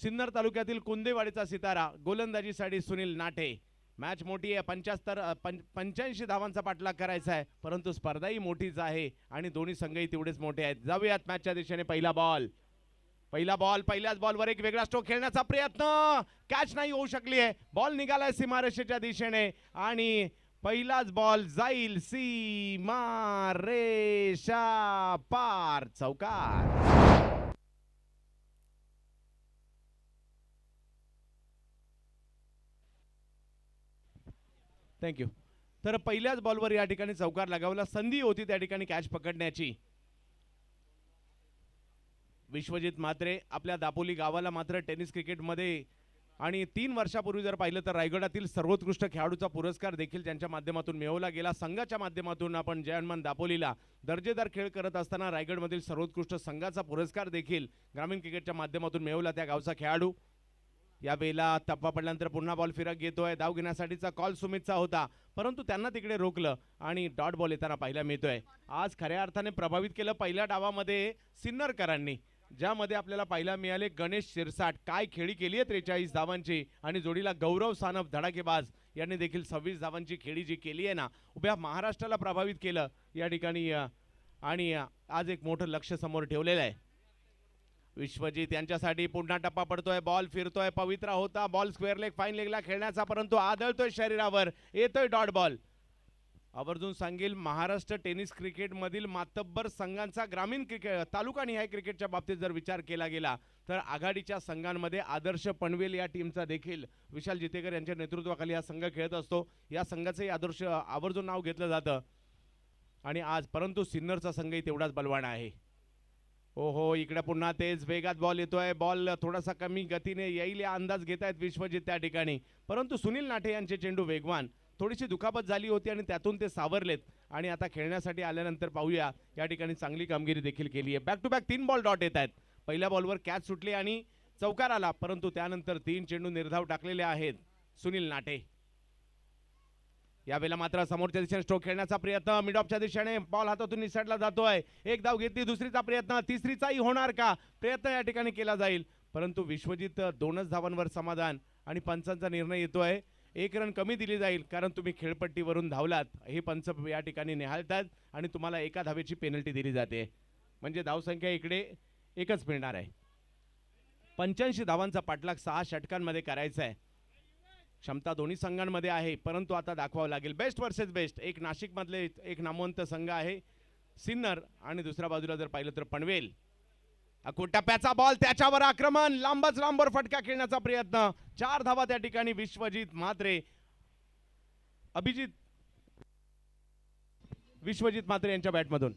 [SPEAKER 2] सिन्नर तालुक्यातील कुंदेवाडीचा सितारा गोलंदाजीसाठी सुनील नाटे। मॅच मोठी आहे, 85 धावांचा पाठलाग करायचा आहे, परंतु स्पर्धाही मोठीच आहे आणि दोन्ही संघही तेवढेच मोठे आहेत। जाऊयात मॅचच्या दिशेने। पहिला बॉल, पहिल्याच बॉलवर एक वेगळा स्ट्रोक खेळण्याचा प्रयत्न, कॅच नाही होऊ शकली आहे। बॉल निघालाय सीमारेषेच्या दिशेने आणि पहिलाच बॉल जाईल सीमारेषा पार, चौकार। थँक्यू. तर पहिल्याच बॉलवर या ठिकाणी चौकार लगावला. संधी होती त्या ठिकाणी कॅच पकडण्याची. विश्वजित म्हात्रे आपल्या दापोली गावाला मात्र टेनिस क्रिकेटमध्ये आणि 3 वर्षापूर्वी जर पाहिलं तर रायगडातील सर्वोत्कृष्ट खेळाडूचा पुरस्कार देखील त्यांच्या माध्यमातून मिळवला गेला. संघाच्या माध्यमातून आपण जय हनुमान दापोलीला दर्जेदार खेळ करत असताना रायगडमधील सर्वोत्कृष्ट संघाचा पुरस्कार देखील ग्रामीण क्रिकेटच्या माध्यमातून मिळवला त्या गावचा खेळाडू. यावेळेला टप्पा पडल्यानंतर पुन्हा बॉल फिरक घेतोय. धाव घेण्यासाठीचा कॉल सुमितचा होता, परंतु त्यांना तिकडे रोखलं आणि डॉट बॉल येताना पाहायला मिळतोय. आज खऱ्या अर्थाने प्रभावित केलं पहिल्या डावामध्ये सिन्नरकरांनी, ज्यामध्ये आपल्याला पाहायला मिळाले गणेश शिरसाट. काय खेळी केली आहे 43 धावांची आणि जोडीला गौरव सानप धडाकेबाज यांनी देखील 26 धावांची खेळी जी केली आहे ना, उभ्या महाराष्ट्राला प्रभावित केलं या ठिकाणी. आणि आज एक मोठं लक्ष समोर ठेवलेलं आहे. विश्वजित यांच्यासाठी पुन्हा टप्पा पडतोय. बॉल फिरतोय. पवित्रा होता बॉल स्क्वेअर लेग फाईन लेगला खेळण्याचा, परंतु आदळतोय शरीरावर. येतोय डॉट बॉल. आवर्जून सांगेल महाराष्ट्र टेनिस क्रिकेट मधील मातब्बर संघांचा ग्रामीण क्रिकेट तालुका निहाय क्रिकेटच्या बाबतीत जर विचार केला गेला तर आघाडीच्या संघांमध्ये आदर्श पनवेल या टीमचा देखील विशाल जितेकर यांच्या नेतृत्वाखाली हा संघ खेळत असतो. या संघाचंही आदर्श आवर्जून नाव घेतलं जातं. आणि आज परंतु सिन्नरचा संघही तेवढाच बलवान आहे. ओहो, इकडे पुन्हा तेच वेगात बॉल येतोय. बॉल थोडासा कमी गतीने येईल या अंदाज घेत आहेत विश्वजित त्या ठिकाणी, परंतु सुनील नाठे यांचे चेंडू वेगवान. थोडीशी दुखापत झाली होती आणि त्यातून ते सावरलेत आणि आता खेळण्यासाठी आल्यानंतर पाहूया या ठिकाणी चांगली कामगिरी देखील केली आहे. Back to back 3 ball dot येत आहेत. पहिल्या बॉलवर कॅच सुटली आणि चौकार आला, परंतु त्यानंतर 3 चेंडू निर्धाव टाकलेले आहेत सुनील नाटे. यावेळेला मात्र समोरच्या दिशेने स्ट्रोक खेळण्याचा प्रयत्न, मिड ऑफच्या दिशेने बॉल हातातून निसटला जातोय. एक धाव घेतली, दुसरीचा प्रयत्न, तिसरीचाही होणार का प्रयत्न या ठिकाणी केला जाईल, परंतु विश्वजित 2च धावांवर समाधान आणि पंचांचा निर्णय येतोय 1 रन कमी दिली जाईल कारण तुम्ही खेळपट्टीवरून धावलात. हे पंच या ठिकाणी निहाळतात आणि तुम्हाला एका धावेची पेनल्टी दिली जाते, म्हणजे धावसंख्या इकडे एकच मिळणार आहे. 85 धावांचा पाठलाग 6 षटकांमध्ये करायचा आहे. क्षमता दोन्ही संघांमध्ये आहे, परंतु आता दाखवावं लागेल. Best versus best. एक नाशिक मधले एक नामवंत संघ आहे सिन्नर आणि दुसऱ्या बाजूला जर पाहिलं तर पनवेल. टप्प्याचा बॉल, त्याच्यावर आक्रमण, लांबच लांबवर फटका खेळण्याचा प्रयत्न. 4 धावा त्या ठिकाणी विश्वजित म्हात्रे विश्वजित म्हात्रे यांच्या बॅटमधून.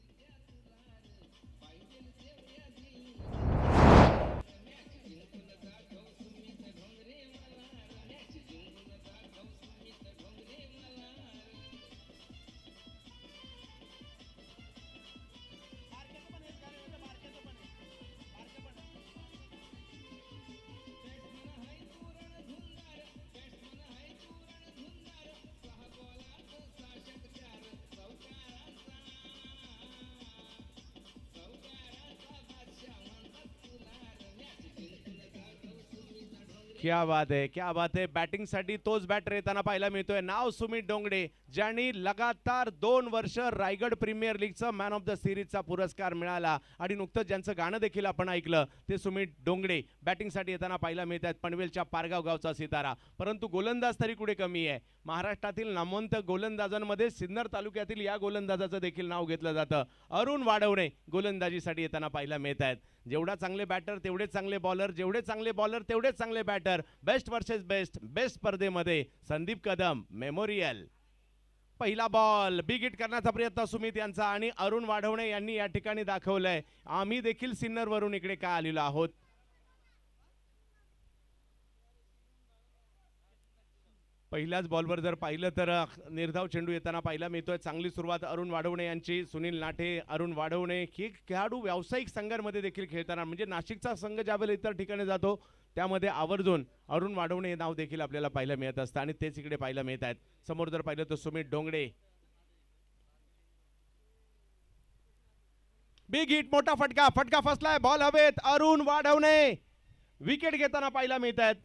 [SPEAKER 2] क्या बात है, क्या बात है. बॅटिंग साठी तोच बॅटर येताना पाहायला मिळतोय. नाव सुमित डोंगडे, ज्यांनी लगातार 2 वर्ष रायगड प्रीमियर लीगचा मॅन ऑफ द सिरीजचा पुरस्कार मिळाला आणि नुकतंच ज्यांचं गाणं देखील आपण ऐकलं ते सुमित डोंगडे बॅटिंग साठी येताना पाहायला मिळत आहेत. पनवेलच्या पारगाव गावचा सितारा, परंतु गोलंदाज तरी कुठे कमी आहे. महाराष्ट्रातील नामवंत गोलंदाजांमध्ये सिन्नर तालुक्यातील या गोलंदाजाचं देखील नाव घेतलं जातं. अरुण वाडवणे गोलंदाजीसाठी येताना पाहायला मिळत आहेत. जेवढा चांगले बॅटर तेवढेच चांगले बॉलर, जेवढे चांगले बॉलर तेवढेच चांगले batter. Best versus best, best स्पर्धेमध्ये संदीप कदम मेमोरियल. पहिला बॉल बिग हिट करण्याचा प्रयत्न सुमित यांचा आणि अरुण वाढवणे यांनी या ठिकाणी दाखवलंय आम्ही देखील सिन्नर वरून इकडे का आलेलो आहोत. पहिल्याच बॉलवर जर पाहिलं तर निर्धाव चेंडू येताना पाहायला मिळतोय. चांगली सुरुवात अरुण वाढवणे यांची. सुनील नाठे, अरुण वाढवणे हे खेळाडू व्यावसायिक संघांमध्ये देखील खेळताना, म्हणजे नाशिकचा संघ ज्यावेळेला इतर ठिकाणी जातो त्यामध्ये आवर्जून अरुण वाढवणे हे नाव देखील आपल्याला पाहायला मिळत असतं आणि तेच इकडे पाहायला मिळत आहेत. समोर जर पाहिलं तर सुमित डोंगडे. बिग हिट, मोठा फटका, फटका फसलाय, बॉल हवेत. अरुण वाढवणे विकेट घेताना पाहायला मिळत आहेत.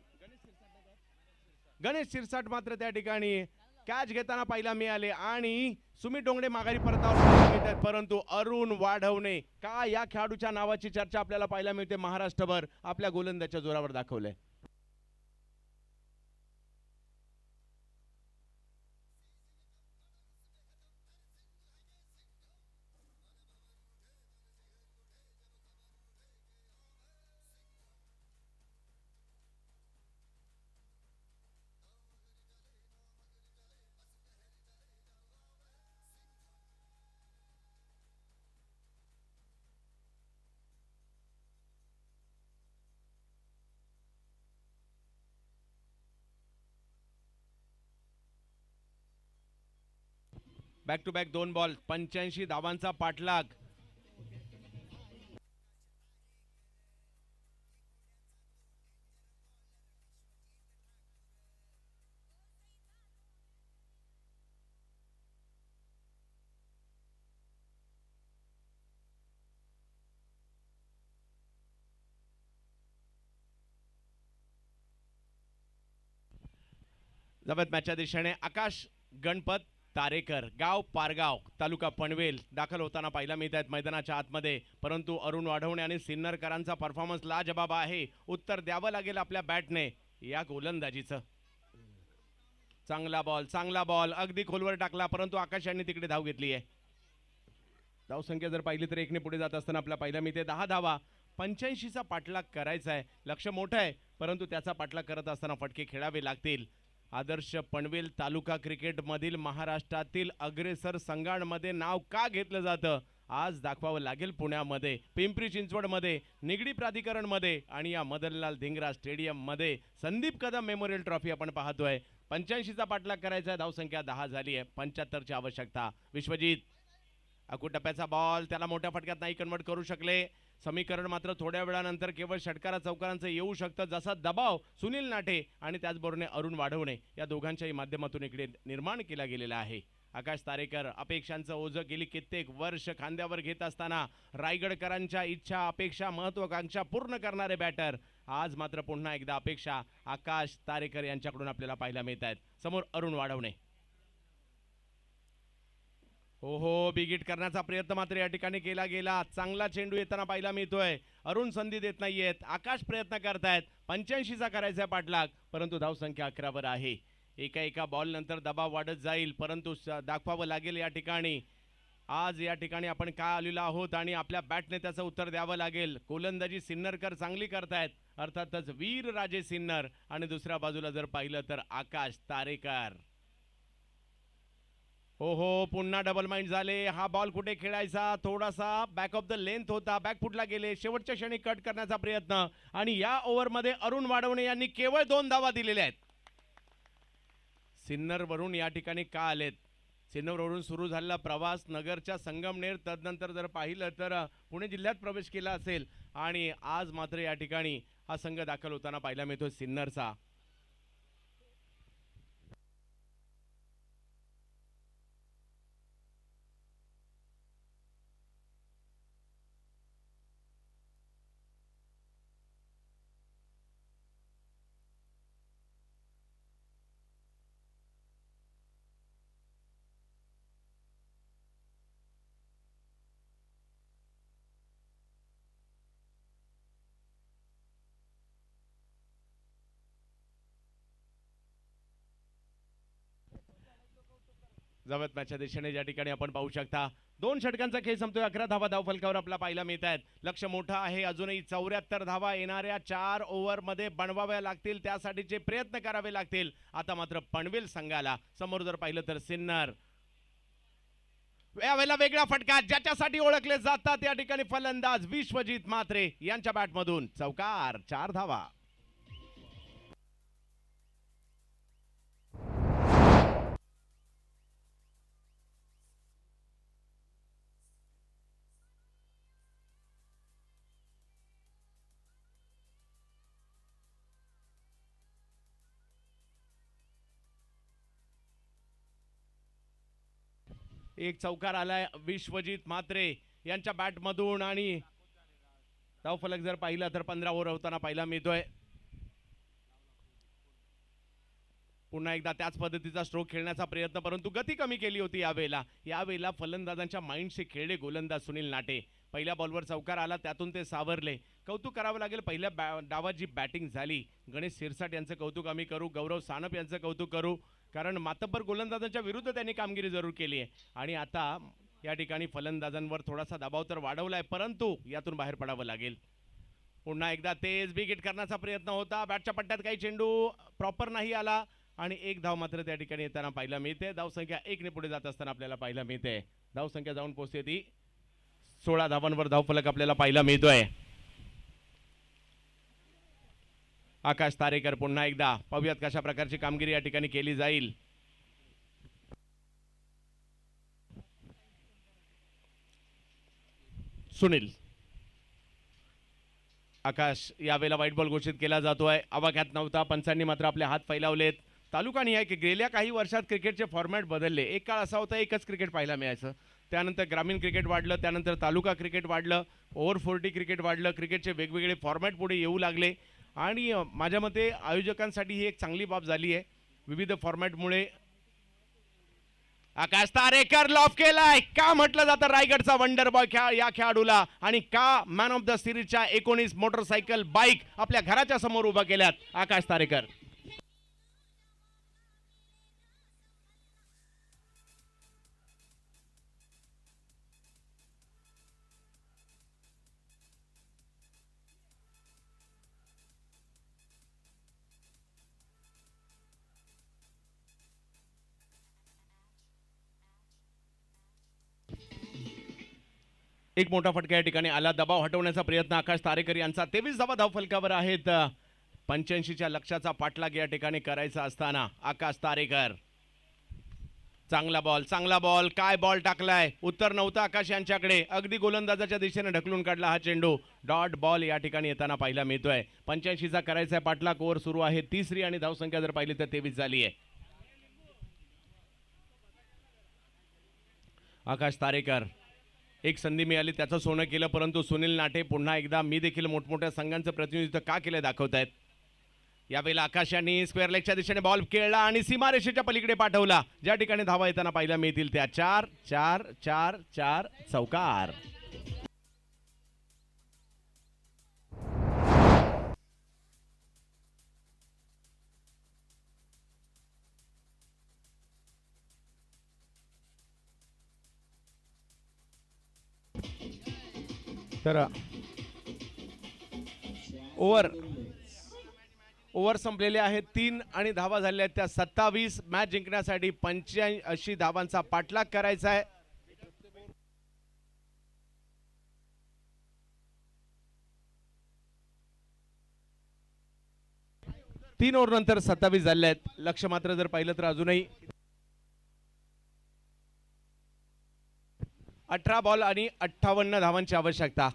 [SPEAKER 2] गणेश शिरसाट मात्र त्या ठिकाणी कॅच घेताना पाहायला मिळाले आणि सुमित डोंगडे माघारी परतावर मिळतात, परंतु अरुण वाढवणे का या खेळाडूच्या नावाची चर्चा आपल्याला पाहायला मिळते महाराष्ट्रभर. आपल्या गोलंदाजच्या जोरावर दाखवलंय. बॅक टू बॅक 2 बॉल, 85 धावांचा पाठलाग. जबत मॅचच्या दिशेने आकाश गणपत तारेकर, गाव पारगाव, तालुका पनवेल दाखल होताना पाहायला मिळत आहेत मैदानाच्या आतमध्ये. परंतु अरुण वाढवणे आणि सिन्नरकरांचा परफॉर्मन्स लाजबाब आहे. उत्तर द्यावं लागेल आपल्या बॅटने या गोलंदाजीचं. चांगला बॉल अगदी खोलवर टाकला, परंतु आकाश यांनी तिकडे धाव घेतली आहे. धावसंख्या जर पाहिली तर 1 पुढे जात असताना आपल्या पाहायला मिळते 10 धावा. 85चा पाठलाग करायचा आहे. लक्ष मोठं आहे, परंतु त्याचा पाठलाग करत असताना फटके खेळावे लागतील. आदर्श पनवेल तालुका क्रिकेटमधील महाराष्ट्रातील अग्रेसर संघांमध्ये नाव का घेतलं जातं आज दाखवावं लागेल. पुण्यामध्ये, पिंपरी चिंचवडमध्ये, निगडी प्राधिकरणमध्ये आणि या मदनलाल धिंगरा स्टेडियममध्ये संदीप कदम मेमोरियल ट्रॉफी आपण पाहतोय. 85चा पाठलाग करायचा आहे. धावसंख्या 10 झाली आहे. 75ची आवश्यकता. विश्वजित अकुटप्प्याचा बॉल, त्याला मोठ्या फटक्यात नाही कन्वर्ट करू शकले. समीकरण मात्र थोड्या वेळानंतर केवळ षटकारा चौकारांचं येऊ शकतं. जसा दबाव सुनील नाटे आणि त्याचबरोबर अरुण वाढवणे या दोघांच्याही माध्यमातून इकडे निर्माण केला गेलेला आहे. आकाश तारेकर अपेक्षांचं ओझं गेली कित्येक वर्ष खांद्यावर घेत असताना रायगडकरांच्या इच्छा, अपेक्षा, महत्वाकांक्षा पूर्ण करणारे बॅटर आज मात्र पुन्हा एकदा अपेक्षा आकाश तारेकर यांच्याकडून आपल्याला पाहायला मिळत आहेत. समोर अरुण वाढवणे. हो, बिगिट करण्याचा प्रयत्न मात्र या ठिकाणी केला गेला. चांगला चेंडू येताना पाहायला मिळतोय. अरुण संधी देत नाहीयेत. आकाश प्रयत्न करतायत. 85चा करायचा पाठलाग, परंतु धावसंख्या 11 वर आहे. एका बॉल नंतर दबाव वाढत जाईल, परंतु दाखवावं लागेल या ठिकाणी आज या ठिकाणी आपण काय आलेलो आहोत आणि आपल्या बॅटने त्याचं उत्तर द्यावं लागेल. गोलंदाजी सिन्नरकर चांगली करतायत, अर्थातच वीर राजे सिन्नर, आणि दुसऱ्या बाजूला जर पाहिलं तर आकाश तारेकर. हो, पुन्हा डबल माइंड झाले. हा बॉल कुठे खेळायचा, थोडासा बॅक ऑफ द लेंथ होता, बॅक फुटला गेले. शेवटच्या क्षणी कट करण्याचा प्रयत्न आणि या ओव्हरमध्ये अरुण वाढवणे यांनी केवळ 2 धावा दिलेल्या आहेत. सिन्नरवरून या ठिकाणी का आलेत? सिन्नरवरून सुरू झालेला प्रवास नगरच्या संगमनेर, तदनंतर जर पाहिलं तर पुणे जिल्ह्यात प्रवेश केला असेल आणि आज मात्र या ठिकाणी हा संघ दाखल होताना पाहायला मिळतो सिन्नरचा. जवळ मॅचच्या दिशेने ज्या ठिकाणी आपण पाहू शकता 2 षटकांचा खेळ संपतोय. 11 धावा धावफलकावर आपला पाहायला मिळत आहेत. लक्ष मोठं आहे. अजूनही 74 धावा येणाऱ्या 4 ओव्हरमध्ये बनवाव्या लागतील, त्यासाठीचे प्रयत्न करावे लागतील. आता मात्र पनवेल संघाला समोर जर पाहिलं तर सिन्नर यावेळेला वेगळा फटका ज्याच्यासाठी ओळखले जातात या ठिकाणी फलंदाज विश्वजित म्हात्रे यांच्या बॅटमधून चौकार. 4 धावा. एक चौकार आलाय विश्वजित म्हात्रे यांच्या बॅटमधून आणि धावफलक जर पाहिला तर 15 ओव्हर होताना पाहायला मिळतोय. पुन्हा एकदा त्याच पद्धतीचा स्ट्रोक खेळण्याचा प्रयत्न, परंतु गती कमी केली होती यावेळेला फलंदाजांच्या माइंडशी खेळले गोलंदाज सुनील नाटे. पहिल्या बॉलवर चौकार आला, त्यातून ते सावरले. कौतुक करावं लागेल पहिल्या डावात जी बॅटिंग झाली. गणेश सिरसाट यांचं कौतुक आम्ही करू, गौरव सानप यांचं कौतुक करू, कारण मातब्बर गोलंदाजांच्या विरुद्ध त्यांनी कामगिरी जरूर केली आहे. आणि आता या ठिकाणी फलंदाजांवर थोडासा दबाव तर वाढवलाय, परंतु यातून बाहेर पडावं लागेल. पुन्हा एकदा तेज बिगिट करण्याचा प्रयत्न होता. बॅटच्या पट्ट्यात काही चेंडू प्रॉपर नाही आला आणि 1 धाव मात्र त्या ठिकाणी येताना पाहायला मिळते. धावसंख्या 1 ने पुढे जात असताना आपल्याला पाहायला मिळते. धावसंख्या जाऊन पोहोचते ती 16 धावांवर धावफलक आपल्याला पाहायला मिळतोय. आकाश तारेकर पुन्हा एकदा पाहूयात कशा प्रकारची कामगिरी या ठिकाणी केली जाईल. सुनील. आकाश यावेळेला व्हाईट बॉल घोषित केला जातोय. आवाक्यात नव्हता, पंचांनी मात्र आपले हात फैलावलेत. तालुका निहाय की गेल्या काही वर्षात क्रिकेटचे फॉर्मॅट बदलले. एक काळ असा होता एकच क्रिकेट पाहायला मिळायचं, त्यानंतर ग्रामीण क्रिकेट वाढलं, त्यानंतर तालुका क्रिकेट वाढलं, ओव्हर 40 क्रिकेट वाढलं, क्रिकेटचे वेगवेगळे फॉर्मॅट पुढे येऊ लागले आणि माझ्या मते आयोजकांसाठी ही एक चांगली बाब झाली आहे. विविध फॉर्मॅटमुळे आकाश तारेकर लॉफ केलाय. का म्हटलं जातं रायगडचा वंडर बॉय या खेळाडूला, आणि का मॅन ऑफ द सिरीजच्या 19 मोटरसायकल बाईक आपल्या घराच्या समोर उभा केल्यात आकाश तारेकर. एक मोठा फटका या ठिकाणी आला. दबाव हटवण्याचा प्रयत्न आकाश तारेकर यांचा. 23 धावा धावफलकावर आहेत. 85च्या लक्ष्याचा पाठलाग या ठिकाणी करायचा असताना आकाश तारेकर. चांगला बॉल. काय बॉल टाकलाय. उत्तर नव्हतं आकाश यांच्याकडे. अगदी गोलंदाजाच्या दिशेने ढकलून काढला हा चेंडू. डॉट बॉल या ठिकाणी येताना पाहायला मिळतोय. 85चा करायचा पाठलाग. ओव्हर सुरू आहे तिसरी आणि धावसंख्या जर पाहिली तर 23 झाली आहे. आकाश तारेकर एक संधी मिळाली, त्याचं सोनं केलं, परंतु सुनील नाटे पुन्हा एकदा मी देखील मोठमोठ्या संघांचं प्रतिनिधित्व का केलं दाखवतायत. यावेळेला आकाश यांनी स्क्वेअर लेगच्या दिशेने बॉल खेळला आणि सीमारेषेच्या पलीकडे पाठवला. ज्या ठिकाणी धावा येताना पाहायला मिळतील त्या 4 चौकार. तर ओव्हर संपलेले आहेत 3 आणि धावा झालेल्या आहेत त्या 27. मॅच जिंकण्यासाठी 85 धावांचा पाठलाग करायचा आहे. तीन ओव्हर नंतर 27 झाले आहेत. लक्ष मात्र जर पाहिलं तर अजूनही 18 बॉल आणि 58 धावांची आवश्यकता.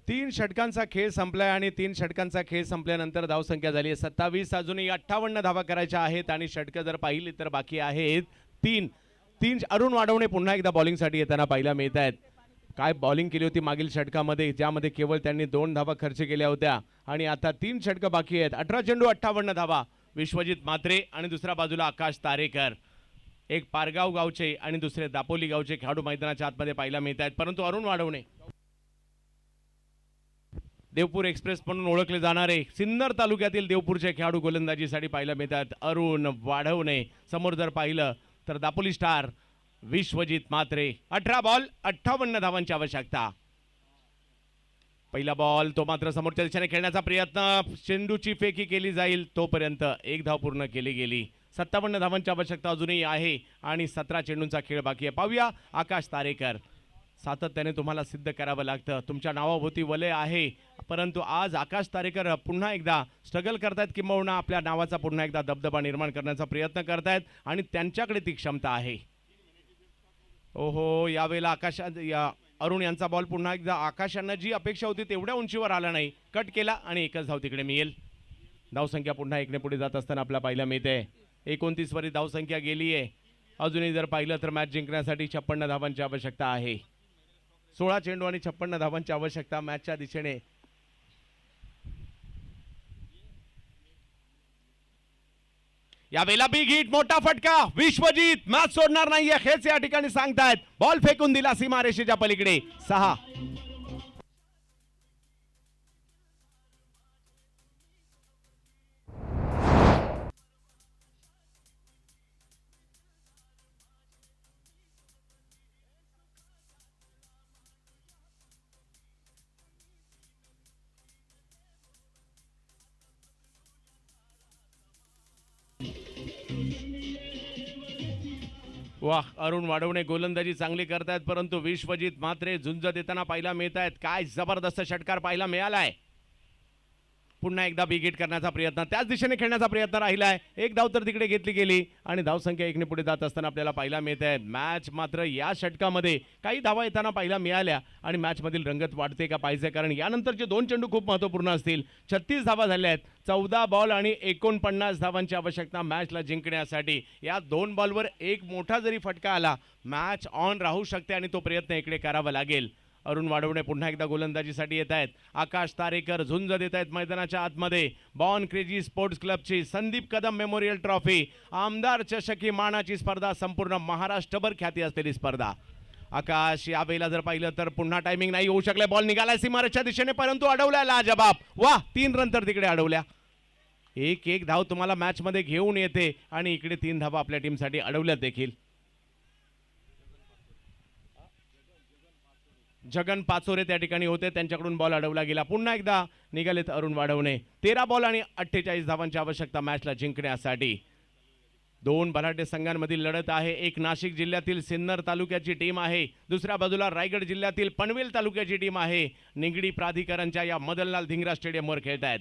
[SPEAKER 2] तीन षटकांचा खेळ संपलाय आणि 3 षटकांचा खेळ संपल्यानंतर धावसंख्या झाली आहे 27. अजूनही 58 धावा करायच्या आहेत आणि षटकं जर पाहिली तर बाकी आहेत 3. अरुण वाढवणे पुन्हा एकदा बॉलिंगसाठी येताना पाहायला मिळत आहेत. काय बॉलिंग केली होती मागील षटकामध्ये, ज्यामध्ये केवळ त्यांनी 2 धावा खर्च केल्या होत्या आणि आता 3 षटकं बाकी आहेत. 18 चेंडू 58 धावा. विश्वजित म्हात्रे आणि दुसऱ्या बाजूला आकाश तारेकर. एक पारगाव गावचे आणि दुसरे दापोली गावचे खेळाडू मैदानाच्या आतमध्ये पाहायला मिळत आहेत. परंतु अरुण वाढवणे देवपूर एक्सप्रेस म्हणून ओळखले जाणारे सिन्नर तालुक्यातील देवपूरचे खेळाडू गोलंदाजीसाठी पाहायला मिळतात. अरुण वाढवणे. समोर जर पाहिलं तर दापोली स्टार विश्वजित म्हात्रे. 18 बॉल 58 धावांची आवश्यकता. पहिला बॉल तो मात्र समोरच्या दिशेने खेळण्याचा प्रयत्न. चेंडूची फेकी केली जाईल तोपर्यंत 1 धाव पूर्ण केली गेली. 57 धावांची आवश्यकता अजूनही आहे आणि 17 चेंडूंचा खेळ बाकी आहे. पाहूया आकाश तारेकर. सातत्याने तुम्हाला सिद्ध करावं लागतं, तुमच्या नावाभोवती वलय आहे, परंतु आज आकाश तारेकर पुन्हा एकदा स्ट्रगल करतायत, किंबहुना आपल्या नावाचा पुन्हा एकदा दबदबा निर्माण करण्याचा प्रयत्न करतायत आणि त्यांच्याकडे ती क्षमता आहे. ओहो, यावेळेला अरुण यांचा बॉल पुन्हा एकदा आकाशांना जी अपेक्षा होती तेवढ्या उंचीवर आला नाही, कट केला आणि एकच धाव तिकडे मिळेल. धावसंख्या पुन्हा एकने पुढे जात असताना आपल्याला पाहायला मिळते. 29 वरी धावसंख्या गेली आहे. अजूनही जर पाहिलं तर मॅच जिंकण्यासाठी 56 धावांची आवश्यकता आहे. 16 चेंडू आणि 56 धावांची आवश्यकता मॅचच्या दिशेने. यावेळेला बिग हिट, मोठा फटका. विश्वजित मॅच सोडणार नाहीये हेच या ठिकाणी सांगतायत. बॉल फेकून दिला सीमारेषेच्या पलीकडे. 6. वाह, अरुण वाढवणे गोलंदाजी चांगली करतायत, परंतु विश्वजित मात्रे झुंज देताना पाहायला मिळत आहेत. काय जबरदस्त षटकार पाहायला मिळालाय. पुन्हा एकदा बिग हिट करण्याचा प्रयत्न, त्याच दिशेने खेळण्याचा प्रयत्न राहिलाय. एक धाव तर तिकडे घेतली गेली आणि धावसंख्या 1 ने पुढे जात असताना आपल्याला पाहायला मिळत आहे. मॅच मात्र या षटकामध्ये काही धावा येताना पाहायला मिळाल्या आणि मॅच मधील रंगत वाढते का पाहिजे, कारण यानंतरचे 2 चेंडू खूप महत्त्वपूर्ण असतील. 36 धावा झाल्या आहेत. 14 बॉल आणि 49 धावांची आवश्यकता मॅचला जिंकण्यासाठी. या 2 बॉलवर एक मोठा जरी फटका आला, मॅच ऑन राहू शकते आणि तो प्रयत्न इकडे करावा लागेल. अरुण वाढवणे पुन्हा एकदा गोलंदाजीसाठी येत आहेत. आकाश तारेकर झुंज देत आहेत मैदानाच्या आतमध्ये. बॉर्न क्रेझी स्पोर्ट्स क्लबची संदीप कदम मेमोरियल ट्रॉफी, आमदार चषक ही मानाची स्पर्धा, संपूर्ण महाराष्ट्रभर ख्याती असलेली स्पर्धा. आकाश यावेळेला जर पाहिलं तर पुन्हा टायमिंग नाही होऊ शकले. बॉल निघालाय सीमारेषेच्या दिशेने, परंतु अडवलाय लाजबाब. वा, 3 रन तर तिकडे अडवल्या. एक धाव तुम्हाला मॅच मध्ये घेऊन येते आणि इकडे 3 धावा आपल्या टीमसाठी अडवल्यात देखील. जगन पाचोरे त्या ठिकाणी होते, त्यांच्याकडून बॉल अडवला गेला. पुन्हा एकदा निघालेत अरुण वाढवणे. 13 बॉल आणि 48 धावांची आवश्यकता मॅचला जिंकण्यासाठी. 2 बलाढ्य संघांमधील लढत आहे. एक नाशिक जिल्ह्यातील सिन्नर तालुक्याची टीम आहे, दुसऱ्या बाजूला रायगड जिल्ह्यातील पनवेल तालुक्याची टीम आहे. निगडी प्राधिकरणच्या या मदनलाल धिंगरा स्टेडियमवर खेळत आहेत.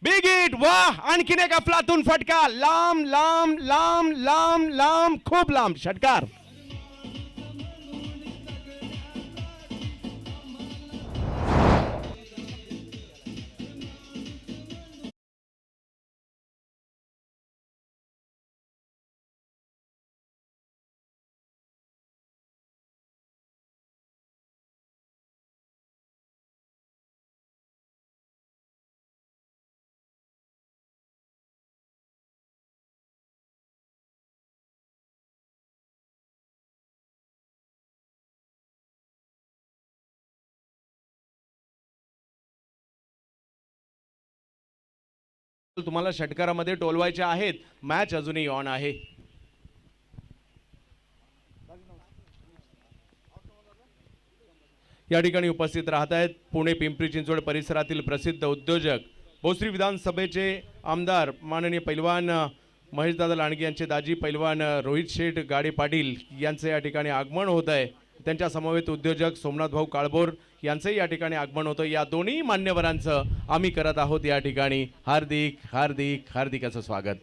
[SPEAKER 2] बिग हिट, वाह, आणखीन एक अफलातून फटका. लांब लांब लांब लांब लांब, खूप लांब षटकार. तुम्हाला षटकारामध्ये टोलवायचे आहेत. मॅच अजूनही ऑन आहे. या ठिकाणी उपस्थित राहत आहेत पुणे पिंपरी चिंचवड परिसरातील प्रसिद्ध उद्योजक, भोसरी विधानसभेचे आमदार माननीय पैलवान महेशदादा लांडगे यांचे दाजी पैलवान रोहित शेठ गाडे पाटील यांचे या ठिकाणी आगमन होत आहे. त्यांच्या समवेत उद्योजक सोमनाथ भाऊ काळभोर यांचंही या ठिकाणी आगमन होतं. या दोन्ही मान्यवरांचं आम्ही करत आहोत या ठिकाणी हार्दिक हार्दिक हार्दिक असं स्वागत.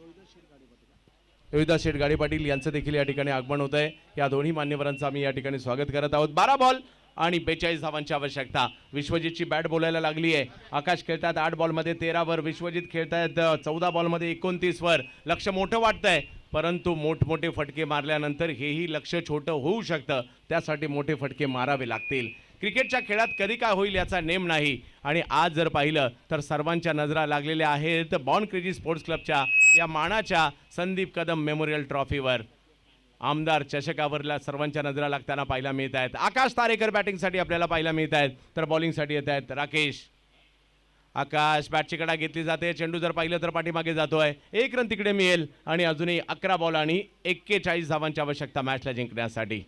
[SPEAKER 2] रोहिदास शेठ गाडे पाटील यांचं देखील या ठिकाणी आगमन होत आहे. या दोन्ही मान्यवरांचं आम्ही या ठिकाणी स्वागत करत आहोत. 12 बॉल आणि 42 धावांची आवश्यकता. विश्वजितची बॅट बोलायला लागली आहे. आकाश खेळतात 8 बॉलमध्ये 13 वर, विश्वजित खेळतायत 14 बॉलमध्ये 29 वर. लक्ष मोठं वाटतंय, परंतु मोठमोठे फटके मारल्यानंतर हेही लक्ष छोटं होऊ शकतं. त्यासाठी मोठे फटके मारावे लागतील. क्रिकेटच्या खेळात कधी काय होईल याचा नेम नाही आणि आज जर पाहिलं तर सर्वांच्या नजरा लागलेल्या आहेत बॉर्न क्रेझी स्पोर्ट्स क्लबच्या या मानाच्या संदीप कदम मेमोरियल ट्रॉफीवर. आमदार चषकावरला सर्वांच्या नजरा लागताना पाहायला मिळत आहेत. आकाश तारेकर बॅटिंगसाठी आपल्याला पाहायला मिळत आहेत, तर बॉलिंगसाठी येत आहेत राकेश. आकाश, बॅटची कडा घेतली जाते. चेंडू जर पाहिलं तर पाठीमागे जातोय. 1 रन तिकडे मिळेल आणि अजूनही 11 बॉल आणि 41 धावांची आवश्यकता मॅचला जिंकण्यासाठी.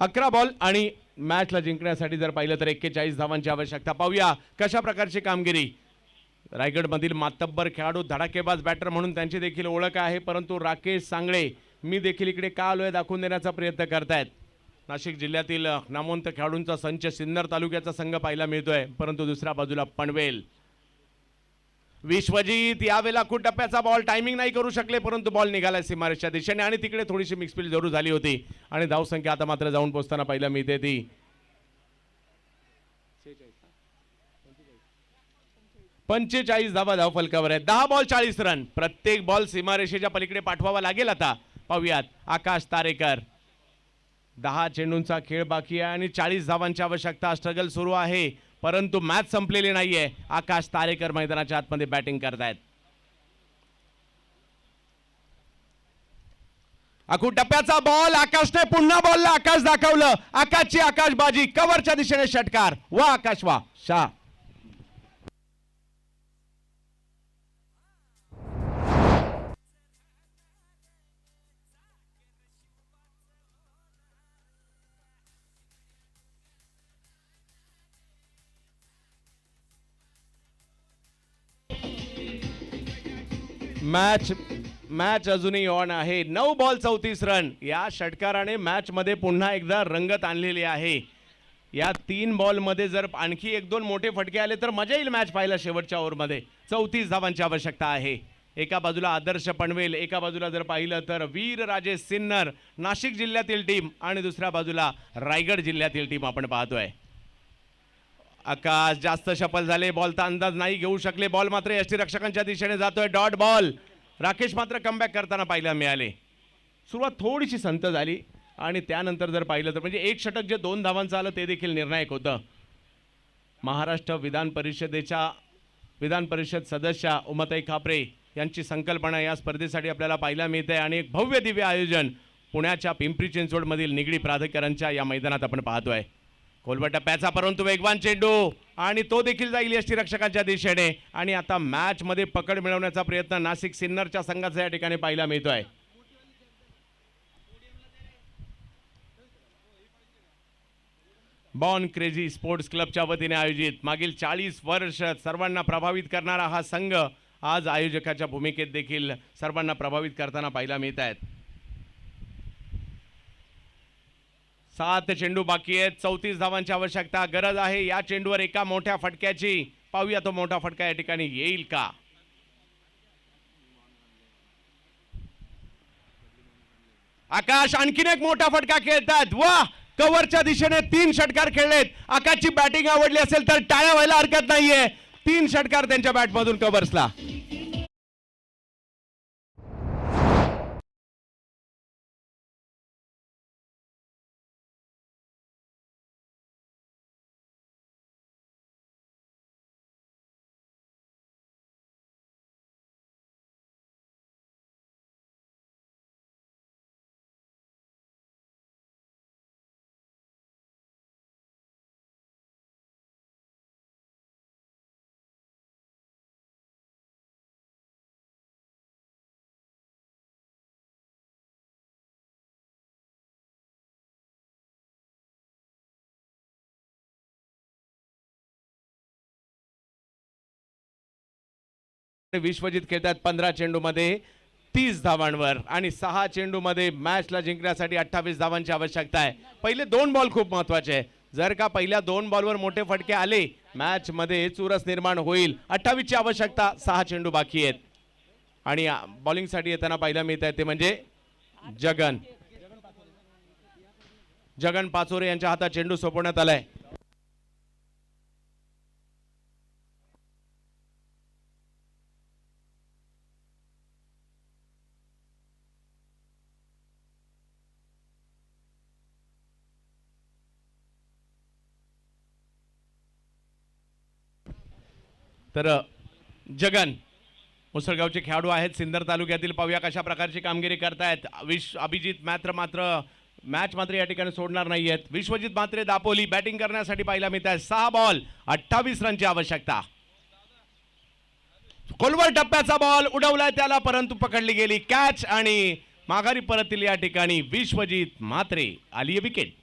[SPEAKER 2] अकरा बॉल आणि मॅचला जिंकण्यासाठी जर पाहिलं तर 41 धावांची आवश्यकता. पाहूया कशा प्रकारची कामगिरी. रायगडमधील मातब्बर खेळाडू, धडाकेबाज बॅटर म्हणून त्यांची देखील ओळख आहे, परंतु राकेश सांगळे मी देखील इकडे का आलोय दाखवून देण्याचा प्रयत्न करतायत. नाशिक जिल्ह्यातील नामवंत खेळाडूंचा संच सिन्नर तालुक्याचा संघ पाहायला मिळतोय, परंतु दुसऱ्या बाजूला पनवेल. विश्वजित यावेळेला खूप टप्प्याचा बॉल टायमिंग नाही करू शकले, परंतु बॉल निघाला सीमारेषच्या दिशेने आणि तिकडे थोडीशी मिक्सफील्ड जरूर झाली होती आणि धावसंख्या आता मात्र जाऊन पोहोचताना पाहायला मिळते ती 45 धावा धावफलकावर आहे. 10 बॉल 40 रन. प्रत्येक बॉल सीमारेषेच्या पलीकडे पाठवावा लागेल. आता पाहूयात आकाश तारेकर. 10 चेंडूंचा खेळ बाकी आहे आणि 40 धावांची आवश्यकता. स्ट्रगल सुरू आहे, परंतु मॅच संपलेली नाहीये. आकाश तारेकर मैदानाच्या आतमध्ये बॅटिंग करतायत. अखूट टप्प्याचा बॉल. आकाशने पुन्हा बॉलला आकाश दाखवलं. आकाशची आकाशबाजी. कव्हरच्या दिशेने षटकार. वा आकाश वा. शाह. मॅच अजूनही ऑन आहे. 9 बॉल 34 रन. या षटकाराने मॅच मध्ये पुन्हा एकदा रंगत आणलेली आहे. या 3 बॉल मध्ये जर आणखी 1-2 मोठे फटके आले तर मजा येईल मॅच पाहायला. शेवटच्या ओव्हरमध्ये 34 धावांची आवश्यकता आहे. एका बाजूला आदर्श पनवेल, एका बाजूला जर पाहिलं तर वीर राजे सिन्नर नाशिक जिल्ह्यातील टीम आणि दुसऱ्या बाजूला रायगड जिल्ह्यातील टीम आपण पाहतोय. आकाश जास्त सफल झाले. बॉलचा अंदाज नाही घेऊ शकले. बॉल मात्र यष्टीरक्षकांच्या दिशेने जातोय. Dot ball. राकेश मात्र कमबॅक करताना पाहायला मिळाले. सुरुवात थोडीशी संत झाली आणि त्यानंतर जर पाहिलं तर म्हणजे एक षटक जे 2 धावांचं आलं ते देखील निर्णायक होतं. महाराष्ट्र विधान परिषद सदस्य उमाताई खापरे यांची संकल्पना या स्पर्धेसाठी आपल्याला पाहायला मिळते आणि एक भव्य दिव्य आयोजन पुण्याच्या पिंपरी चिंचवडमधील निगडी प्राधिकरणच्या या मैदानात आपण पाहतोय. खोलवर टप्प्याचा परंतु वेगवान चेंडू आणि तो देखील जाईल यष्टीरक्षकांच्या दिशेने आणि आता मॅच मध्ये पकड मिळवण्याचा प्रयत्न नाशिक सिन्नरच्या संघाचा या ठिकाणी पाहायला मिळतोय. बॉर्न क्रेझी स्पोर्ट्स क्लबच्या वतीने आयोजित मागील 40 वर्ष सर्वांना प्रभावित करणारा हा संघ आज आयोजकाच्या भूमिकेत देखील सर्वांना प्रभावित करताना पाहायला मिळत आहेत. 7 चेंडू बाकी आहेत. 34 धावांची आवश्यकता. गरज आहे या चेंडूवर एका मोठ्या फटक्याची. पाहूया तो मोठा फटका या ठिकाणी येईल का. आकाश आणखीन एक मोठा फटका खेळतात. वा. कव्हरच्या दिशेने 3 षटकार खेळलेत. आकाशची बॅटिंग आवडली असेल तर टाळ्या व्हायला हरकत नाहीये. 3 षटकार त्यांच्या बॅटमधून कव्हर्सला. विश्वजित खेळतात 15 चेंडूमध्ये 30 धावांवर आणि 6 चेंडूमध्ये मॅचला जिंकण्यासाठी 28 धावांची आवश्यकता आहे. पहिले 2 बॉल खूप महत्त्वाचे आहे. जर का पहिल्या 2 बॉलवर मोठे फटके आले मॅच मध्ये चुरस निर्माण होईल. 28 ची आवश्यकता. 6 चेंडू बाकी आहेत आणि बॉलिंग साठी येताना पाहायला मिळत आहे ते म्हणजे जगन पाचोरे यांच्या हातात चेंडू सोपवण्यात आलाय. तर जगन मुसळगावचे खेळाडू आहेत सिन्नर तालुक्यातील. पाहूया कशा प्रकारची कामगिरी करतायत. अभिजित मात्र मॅच मात्र या ठिकाणी सोडणार नाहीयेत. विश्वजित मात्रे दापोली बॅटिंग करण्यासाठी पाहायला मिळत आहे. 6 बॉल 28 रनची आवश्यकता. खोलवर टप्प्याचा बॉल उडवलाय त्याला परंतु पकडली गेली कॅच आणि माघारी परतली या ठिकाणी विश्वजित मात्रे. आली विकेट.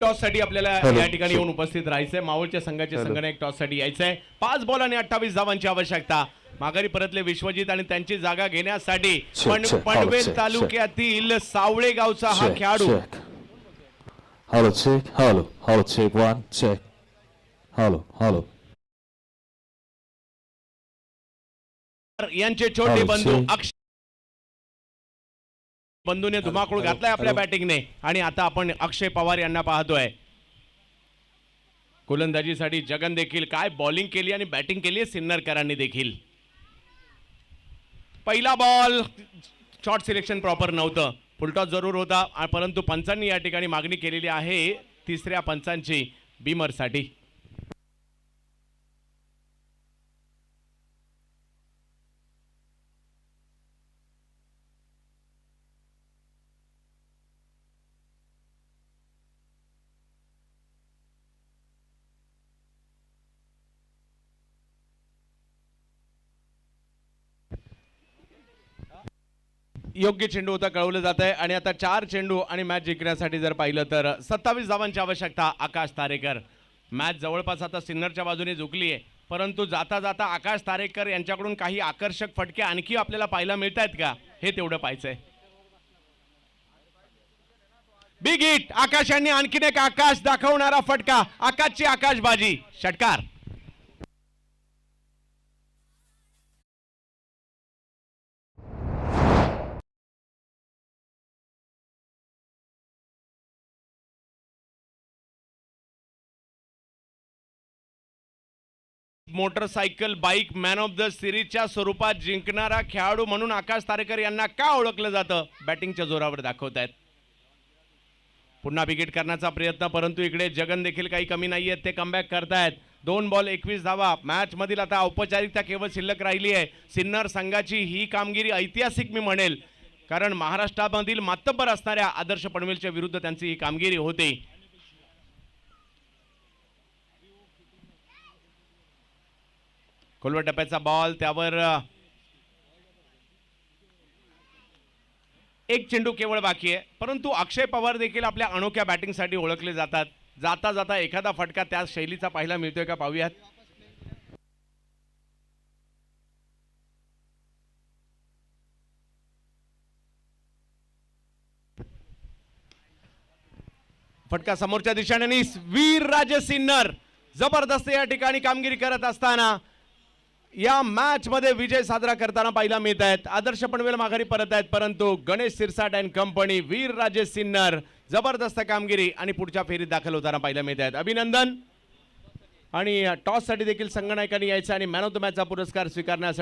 [SPEAKER 2] टॉस साठी आपल्याला
[SPEAKER 3] Hello.
[SPEAKER 2] या ठिकाणी येऊन उपस्थित राहायचंय. मावळच्या संघाचे संघनायक टॉस साठी यायचंय. 5 बॉल आणि 28 धावांची आवश्यकता. माघारी परतले विश्वजित आणि त्यांची जागा घेण्यासाठी
[SPEAKER 3] check,
[SPEAKER 2] पनवेल
[SPEAKER 3] check.
[SPEAKER 2] तालुक्यातील सावळे गावचा हा
[SPEAKER 3] Check,
[SPEAKER 2] खेळाडू
[SPEAKER 3] check. Hello, check. Hello, check. 1, check. Hello.
[SPEAKER 2] यांचे छोटे
[SPEAKER 3] Hello,
[SPEAKER 2] बंधू
[SPEAKER 3] check.
[SPEAKER 2] अक्षय बंधूने धुमाकूळ घातलाय आपल्या
[SPEAKER 3] hello.
[SPEAKER 2] बॅटिंगने आणि आता आपण अक्षय पवार यांना पाहतोय. गोलंदाजीसाठी जगन देखील काय बॉलिंग केली आणि बॅटिंग केली आहे सिन्नरकरांनी देखील. पहिला बॉल शॉर्ट सिलेक्शन प्रॉपर नव्हतं. फुलटॉस जरूर होता परंतु पंचांनी या ठिकाणी मागणी केलेली आहे तिसऱ्या पंचांची बीमरसाठी. योग्य चेंडू होता कळवलं जात आहे आणि आता 4 चेंडू आणि मॅच जिंकण्यासाठी जर पाहिलं तर 27 धावांची आवश्यकता. आकाश तारेकर. मॅच जवळपास आता सिन्नरच्या बाजूने झुकली आहे परंतु जाता जाता आकाश तारेकर यांच्याकडून काही आकर्षक फटके आणखी आपल्याला पाहायला मिळत आहेत का हे तेवढं पाहायचंय. Big hit. आकाश यांनी आणखीन एक आकाश दाखवणारा फटका. आकाशची आकाशबाजी. षटकार. Motorcycle bike man of the सिरीजच्या स्वरूपात जिंकणारा खेळाडू म्हणून आकाश तारेकर यांना का ओळखलं जातं बॅटिंगच्या जोरावर दाखवत आहेत. पुन्हा विकेट करण्याचा प्रयत्न परंतु इकडे जगन देखील काही कमी नाहीये. ते कमबॅक करतायत. 2 बॉल 21 धावा. मॅच मधील आता औपचारिकता केवळ शिल्लक राहिली आहे. सिन्नर संघाची ही कामगिरी ऐतिहासिक मी म्हणेल कारण महाराष्ट्रामधील मातब्बर असणाऱ्या आदर्श पनवेलच्या विरुद्ध त्यांची ही कामगिरी होती. खोलवर टप्प्याचा बॉल त्यावर एक चेंडू केवळ बाकी आहे परंतु अक्षय पवार देखील आपल्या अनोख्या बॅटिंगसाठी ओळखले जातात. जाता जाता एखादा फटका त्या शैलीचा पाहायला मिळतोय का पाहूयात. फटका समोरच्या दिशेने आणि वीर राजे सिन्नर जबरदस्त या ठिकाणी कामगिरी करत असताना या मॅच मध्ये विजय साजरा करताना पाहायला मिळत आहेत. आदर्श पनवेल माघारी परत आहेत परंतु गणेश सिरसाट अँड कंपनी वीर राजे सिन्नर जबरदस्त कामगिरी आणि पुढच्या फेरीत दाखल होताना पाहायला मिळत आहेत. अभिनंदन. आणि टॉस साठी देखील संघनायकांनी यायचं आणि मॅन ऑफ द मॅचचा पुरस्कार स्वीकारण्यासाठी